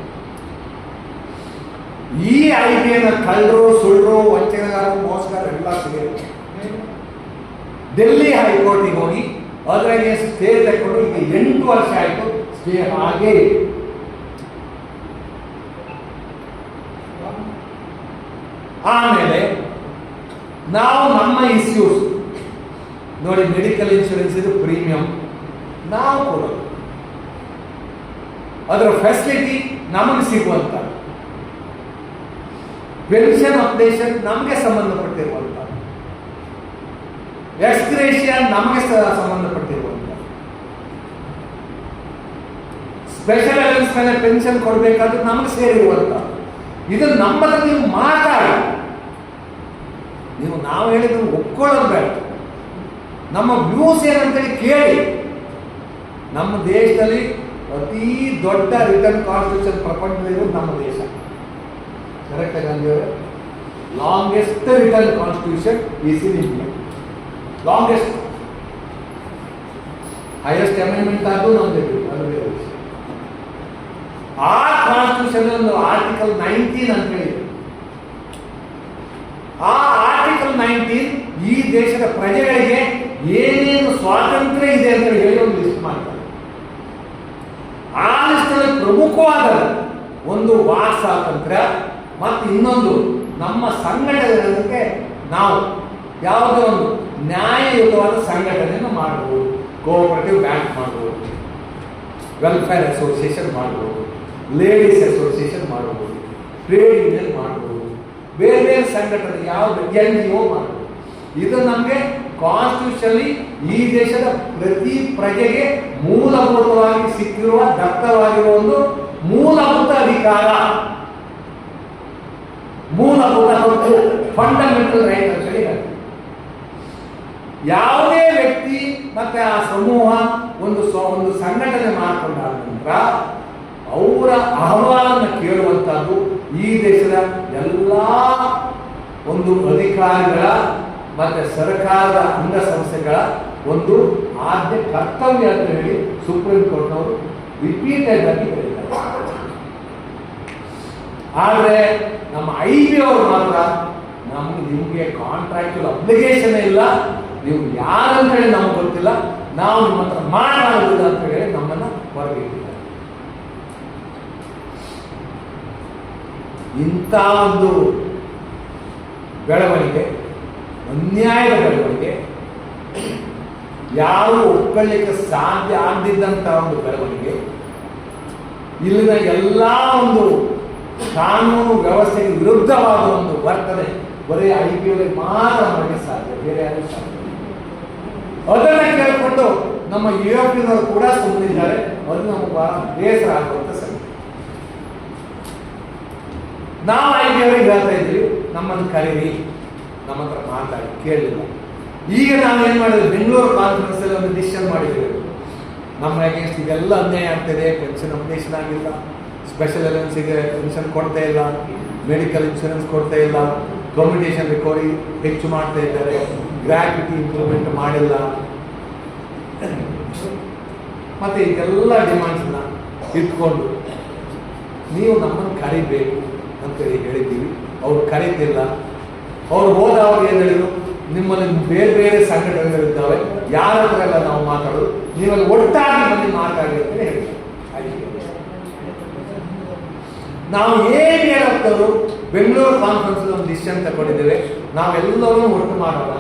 ಈ ಐಡಿಯಾನ ಕಳ್ಳರು, ಸುಳ್ಳರು, ವಂಚನೆಗಾರರು, ಮೋಸಗಾರರು ಎಲ್ಲ ಸಿಗುತ್ತೆ. ಡೆಲ್ಲಿ ಹೈಕೋರ್ಟಿಗೆ ಹೋಗಿ ಅದ್ರಾಗೆ ಸ್ಟೇ ತಗೊಂಡು ಈಗ 8 ವರ್ಷ ಆಯಿತು, ಸ್ಟೇ ಹಾಗೆ. ಆಮೇಲೆ ನಾವು ನಮ್ಮ ಇಶ್ಯೂಸ್ ನೋಡಿ, ಮೆಡಿಕಲ್ ಇನ್ಶೂರೆನ್ಸ್ ಇದು ಪ್ರೀಮಿಯಂ ನಾವು ಕೊಡೋದು, ಅದರ ಫೆಸಿಲಿಟಿ ನಮಗೆ ಸಿಗುವಂತ, ಪೆನ್ಷನ್ ಅಪ್ಡೇಷನ್ ನಮಗೆ ಸಂಬಂಧಪಟ್ಟಿರುವಂತ, ಎಕ್ಸ್ಗ್ರೇಷಿಯಾ ನಮಗೆ ಸಂಬಂಧಪಟ್ಟಿರುವಂತ, ಸ್ಪೆಷಲ್ ಅಲವೆನ್ಸ್ ಮೇಲೆ ಪೆನ್ಷನ್ ಕೊಡಬೇಕಾದ್ರೆ ನಮಗೆ ಸೇರಿರುವಂತ, ಇದು ನಮ್ಮಲ್ಲಿ ನೀವು ಮಾತಾಡಿ, ನೀವು ನಾವು ಹೇಳಿದ್ರು ಒಪ್ಕೊಳ್ಳೋದು ಬೇಡ. ನಮ್ಮ ವ್ಯೂಸ್ ಏನಂತೇಳಿ ಕೇಳಿ. ನಮ್ಮ ದೇಶದಲ್ಲಿ ಅತಿ ದೊಡ್ಡ ರಿಟರ್ನ್ ಕಾನ್ಸ್ಟಿಟ್ಯೂಷನ್ ಪ್ರಪಂಚದಲ್ಲಿರೋದು ನಮ್ಮ ದೇಶ. ಕರೆಕ್ಟ್ ಗಾಂಧಿ ಅವರೇ? Longest return constitution is in India. Longest. Highest amendment ಆದರೂ ನಮ್ದು ಅದು ಬೇರೆ ವಿಷಯ. ಆ ಕಾನ್ಸ್ಟಿಟ್ಯೂಷನ್ ಒಂದು ಆರ್ಟಿಕಲ್ 19 ಅಂತ ಹೇಳಿದೆ. ಆ ಆರ್ಟಿಕಲ್ 19 ಈ ದೇಶದ ಪ್ರಜೆಗಳಿಗೆ ಏನೇನು ಸ್ವಾತಂತ್ರ್ಯ ಇದೆ ಅಂತ ಹೇಳಿ ಒಂದು ಲಿಸ್ಟ್ ಮಾಡ್ತಾರೆ. ಆ ಲಿಸ್ಟಲ್ಲಿ ಪ್ರಮುಖವಾದ ಒಂದು ವಾಕ್ ಸ್ವಾತಂತ್ರ್ಯ ಮತ್ತು ಇನ್ನೊಂದು ನಮ್ಮ ಸಂಘಟನೆಗೆ ನಾವು ಯಾವುದೋ ಒಂದು ನ್ಯಾಯಯುತವಾದ ಸಂಘಟನೆಯನ್ನು ಮಾಡಬಹುದು. ಕೋಆಪರೇಟಿವ್ ಬ್ಯಾಂಕ್ ಮಾಡಬಹುದು, ವೆಲ್ಫೇರ್ ಅಸೋಸಿಯೇಷನ್ ಮಾಡಬಹುದು, ಲೇಡೀಸ್ ಅಸೋಸಿಯೇಷನ್ ಮಾಡಬಹುದು, ಟ್ರೇಡ್ ಯೂನಿಯನ್ ಮಾಡಬಹುದು, ಬೇರೆ ಬೇರೆ ಸಂಘಟನೆ ಯಾವುದು NGO ಮಾಡಬಹುದು. ಇದು ನಮಗೆ ಕಾನ್ಸ್ಟಿಟ್ಯೂಷನ್ಲಿ ಈ ದೇಶದ ಪ್ರತಿ ಪ್ರಜೆಗೆ ಮೂಲಭೂತವಾಗಿ ಸಿಕ್ಕಿರುವ ದತ್ತವಾಗಿರುವ ಒಂದು ಮೂಲಭೂತ ಅಧಿಕಾರ, ಮೂಲಭೂತ ಹಕ್ಕು, ಫಂಡಮೆಂಟಲ್ ರೈಟ್ ಅಂತ ಹೇಳಿ. ಯಾವುದೇ ವ್ಯಕ್ತಿ ಮತ್ತೆ ಆ ಸಮೂಹ ಒಂದು ಸಂಘಟನೆ ಮಾಡಿಕೊಂಡಾದ ನಂತರ ಅವರ ಅಹವಾಲನ್ನು ಕೇಳುವಂತಹದ್ದು ಈ ದೇಶದ ಎಲ್ಲ ಒಂದು ಅಧಿಕಾರಿಗಳ ಮತ್ತೆ ಸರ್ಕಾರದ ಅಂಗಸಂಸ್ಥೆಗಳ ಒಂದು ಆದ್ಯ ಕರ್ತವ್ಯ ಅಂತ ಹೇಳಿ ಸುಪ್ರೀಂ ಕೋರ್ಟ್ನವರು ರಿಪೀಟೆಡ್ ಆಗಿ ಹೇಳಿದ್ದಾರೆ. ಆದರೆ ನಮ್ಮ IB ಅವರು ಮಾತ್ರ ನಿಮಗೆ ಕಾಂಟ್ರಾಕ್ಚುಯಲ್ ಅಬ್ಲಿಗೇಷನ್ ಇಲ್ಲ, ನೀವು ಯಾರಂತ ಹೇಳಿ ನಮಗೆ ಗೊತ್ತಿಲ್ಲ, ನಾವು ನಿಮ್ಮ ಹತ್ರ ಮಾತಾಡೋದಿಲ್ಲ ಅಂತ ಹೇಳಿ ನಮ್ಮನ್ನ ಹೊರಗೆ ಇಟ್ಟಿದ್ದಾರೆ. ಇಂಥ ಒಂದು ಬೆಳವಣಿಗೆ, ಅನ್ಯಾಯದ ಬೆಳವಣಿಗೆ, ಯಾರು ಒಪ್ಕೊಳ್ಳಿಕ್ಕೆ ಸಾಧ್ಯ ಆಗದಿದ್ದಂಥ ಒಂದು ಬೆಳವಣಿಗೆ, ಇಲ್ಲಿನ ಎಲ್ಲ ಒಂದು ಕಾನೂನು ವ್ಯವಸ್ಥೆಗೆ ವಿರುದ್ಧವಾದ ಒಂದು ವರ್ತನೆ ಬರೀ IB ಅವರಿಗೆ ಮಾತ್ರ ಮಾಡಲಿಕ್ಕೆ ಸಾಧ್ಯ, ಬೇರೆ ಯಾರು ಸಾಧ್ಯ. ಅದನ್ನ ಕೇಳಿಕೊಂಡು ನಮ್ಮ UFನವರು ಕೂಡ ಸುಮ್ಮನಿದ್ದಾರೆ. ಅದು ನಮಗೆ ಬಹಳ ಬೇಸರ ಆಗುವಂತ ಸಂಗತಿ. ನಾವು IB ಅವರಿಗೆ ಹೇಳ್ತಾ ಇದ್ವಿ, ನಮ್ಮನ್ನು ಕರೀರಿ, ನಮ್ಮ ಹತ್ರ ಮಾತಾಡಿ, ಕೇಳಲಿಲ್ಲ. ಈಗ ನಾವೇನ್ ಮಾಡಿದ್ವಿ, ಬೆಂಗಳೂರು ಕಾನ್ಫರೆನ್ಸ್ ಅಲ್ಲಿ ಒಂದು ಡಿಸಿಷನ್ ಮಾಡಿದ್ದೇವೆ. ನಮ್ಮ ಅಗೇನ್ಸ್ಟ್ ಇದೆಲ್ಲ ಅನ್ಯಾಯ ಆಗ್ತದೆ, ಪೆನ್ಷನ್ ಅಪ್ಡೇಷನ್ ಆಗಿಲ್ಲ, ಸ್ಪೆಷಲ್ ಅಲವೆನ್ಸ್ಗೆ ಪೆನ್ಷನ್ ಕೊಡ್ತಾ ಇಲ್ಲ, ಮೆಡಿಕಲ್ ಇನ್ಶೂರೆನ್ಸ್ ಕೊಡ್ತಾ ಇಲ್ಲ, ಕಮ್ಯುನಿಕೇಷನ್ ರಿಕವರಿ ಹೆಚ್ಚು ಮಾಡ್ತಾ ಇದ್ದಾರೆ, ಗ್ರಾಚ್ಯುಟಿ ಇಂಪ್ರೂವ್ಮೆಂಟ್ ಮಾಡಿಲ್ಲ, ಮತ್ತೆ ಇದೆಲ್ಲ ಡಿಮಾಂಡ್ಸ್ನ ಇಟ್ಕೊಂಡು ನೀವು ನಮ್ಮನ್ನು ಕರಿಬೇಕು ಅಂತೇಳಿ ಹೇಳಿದ್ದೀವಿ. ಅವ್ರು ಕರೀತಿಲ್ಲ. ಅವ್ರು ಹೋದವ್ರು ಏನು ಹೇಳಿದ್ರು, ನಿಮ್ಮಲ್ಲಿ ಬೇರೆ ಬೇರೆ ಸಂಘಟನೆಗಳಿದ್ದಾವೆ, ಯಾರ ಹತ್ರ ಎಲ್ಲ ನಾವು ಮಾತಾಡೋದು, ನೀವಲ್ಲಿ ಒಟ್ಟಾಗಿ ಬಂದು ಮಾತಾಡಿ ಅಂತ ಹೇಳಿದ್ರು. ನಾವು ಏನು ಹೇಳೋರು, ಬೆಂಗಳೂರು ಕಾನ್ಫರೆನ್ಸ್ ಒಂದು ಡಿಸಿಷನ್ ತಗೊಂಡಿದ್ದೇವೆ, ನಾವೆಲ್ಲರೂ ಒಟ್ಟು ಮಾಡೋಣ.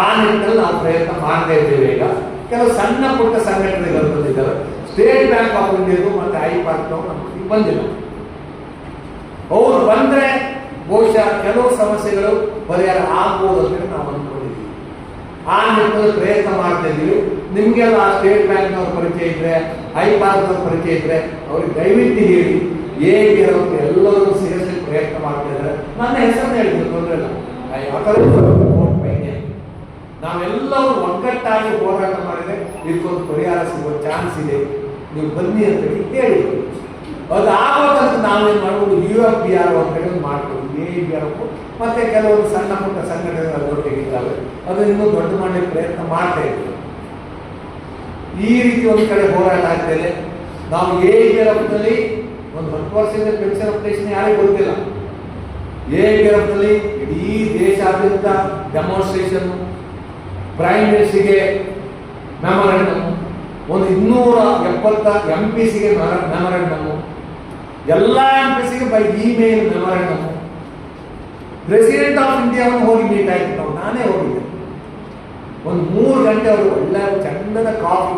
ಆ ನಿಟ್ಟಿನಲ್ಲಿ ನಾವು ಪ್ರಯತ್ನ ಮಾಡ್ತಾ ಇದ್ದೇವೆ. ಈಗ ಕೆಲವು ಸಣ್ಣ ಪುಟ್ಟ ಸಂಘಟನೆಗಳು ಬಂದಿದ್ದಾವೆ. ಸ್ಟೇಟ್ ಬ್ಯಾಂಕ್ ಆಫ್ ಇಂಡಿಯಾದು ಮತ್ತೆ IPAC ನಮಗೆ ಬಂದಿಲ್ಲ. ಅವ್ರು ಬಂದ್ರೆ ಬಹುಶಃ ಕೆಲವು ಸಮಸ್ಯೆಗಳು ಪರಿಹಾರ ಆಗ್ಬೋದು ಅಂತ ನಾವು ಅಂದ್ಕೊಂಡಿದ್ದೀವಿ. ಆ ನಿಟ್ಟಿನಲ್ಲಿ ಪ್ರಯತ್ನ ಮಾಡ್ತಾ ಇದ್ದೀವಿ. ನಿಮ್ಗೆಲ್ಲ ಸ್ಟೇಟ್ ಬ್ಯಾಂಕ್ನವ್ರ ಪರಿಚಯ ಇದ್ರೆ, IPAC ಪರಿಚಯ ಇದ್ರೆ ಅವ್ರಿಗೆ ದಯವಿಟ್ಟು ಹೇಳಿ, ಹೇಗೆ ಎಲ್ಲರೂ ಸೇರಿಸಿ ಪ್ರಯತ್ನ ಮಾಡ್ತಾ ಇದ್ದಾರೆ. ನನ್ನ ಹೆಸರನ್ನ ಹೇಳಿದ್ರು, ತೊಂದರೆ ಇಲ್ಲ. ನಾವೆಲ್ಲರೂ ಒಗ್ಗಟ್ಟಾಗಿ ಹೋರಾಟ ಮಾಡಿದ್ರೆ ಇದಕ್ಕೊಂದು ಪರಿಹಾರ ಸಿಗುವ ಚಾನ್ಸ್ ಇದೆ, ನೀವು ಬನ್ನಿ ಅಂತ ಹೇಳಿ. ಅದು ಆಗೋದಂತ ನಾವೇನು ಮಾಡ್ಬೋದು UFBR ಅಂತ ಮಾಡ್ಬೋದು, AEBRF ಮತ್ತೆ ಕೆಲವರು ಸಣ್ಣ ಪುಟ್ಟ ಸಂಘಟನೆಗಳು ಒಟ್ಟಿಗಿದ್ದಾವೆ, ಅದು ಇನ್ನೂ ದೊಡ್ಡ ಮಾಡಲಿಕ್ಕೆ ಪ್ರಯತ್ನ ಮಾಡ್ತಾ ಇದ್ದೀವಿ. ಈ ರೀತಿ ಒಂದು ಕಡೆ ಹೋರಾಟ ಆಗ್ತದೆ. ನಾವು AEBRFನಲ್ಲಿ ಒಂದು 10 ವರ್ಷದಿಂದ ಪೆನ್ಷನ್ ಅಪ್ಲಿಕೇಶನ್ ಯಾರಿಗೂ ಗೊತ್ತಿಲ್ಲ. AEBRFನಲ್ಲಿ ಇಡೀ ದೇಶಾದ್ಯಂತ ಡೆಮಾನ್ಸ್ಟ್ರೇಷನ್, ಪ್ರೈಮ್ ಮಿನಿಸ್ಟರ್ಗೆ ಮೆಮೊರಾಂಡಮ್, ಒಂದು 270 MPಸಿಗೆ ಮೆಮೊರಾಂಡಮ್, ಎಲ್ಲ MPಸಿಗೆ by email memorandum. President of ಇಂಡಿಯಾವನ್ನು ಹೋಗಿ ಮೀಟ್ ಆಯ್ತು ನಾವು, ನಾನೇ ಹೋಗಿದ್ದೆ. ಒಂದು 3 ಗಂಟೆ ಅವರು ಒಳ್ಳೆ ಚಂದದ ಕಾಫಿ,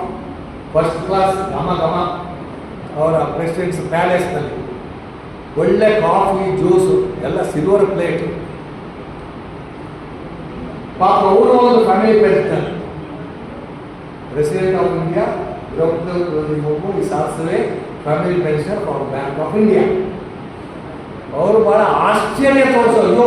ಫಸ್ಟ್ ಕ್ಲಾಸ್ ಘಮ ಘಮ, ಅವರ ಪ್ರೆಸಿಡೆಂಟ್ಸ್ ಪ್ಯಾಲೇಸ್ನಲ್ಲಿ ಒಳ್ಳೆ ಕಾಫಿ ಜ್ಯೂಸು ಎಲ್ಲ ಸಿಲ್ವರ್ ಪ್ಲೇಟು. ಪಾಪ ಅವರು ಒಂದು family pension, president of India Draupadi Murmu ಈ ಶಾಸ್ತ್ರವೇ family pension for bank of India. ಅವರು ಬಹಳ ಆಶ್ಚರ್ಯ ತೋರಿಸೋದು,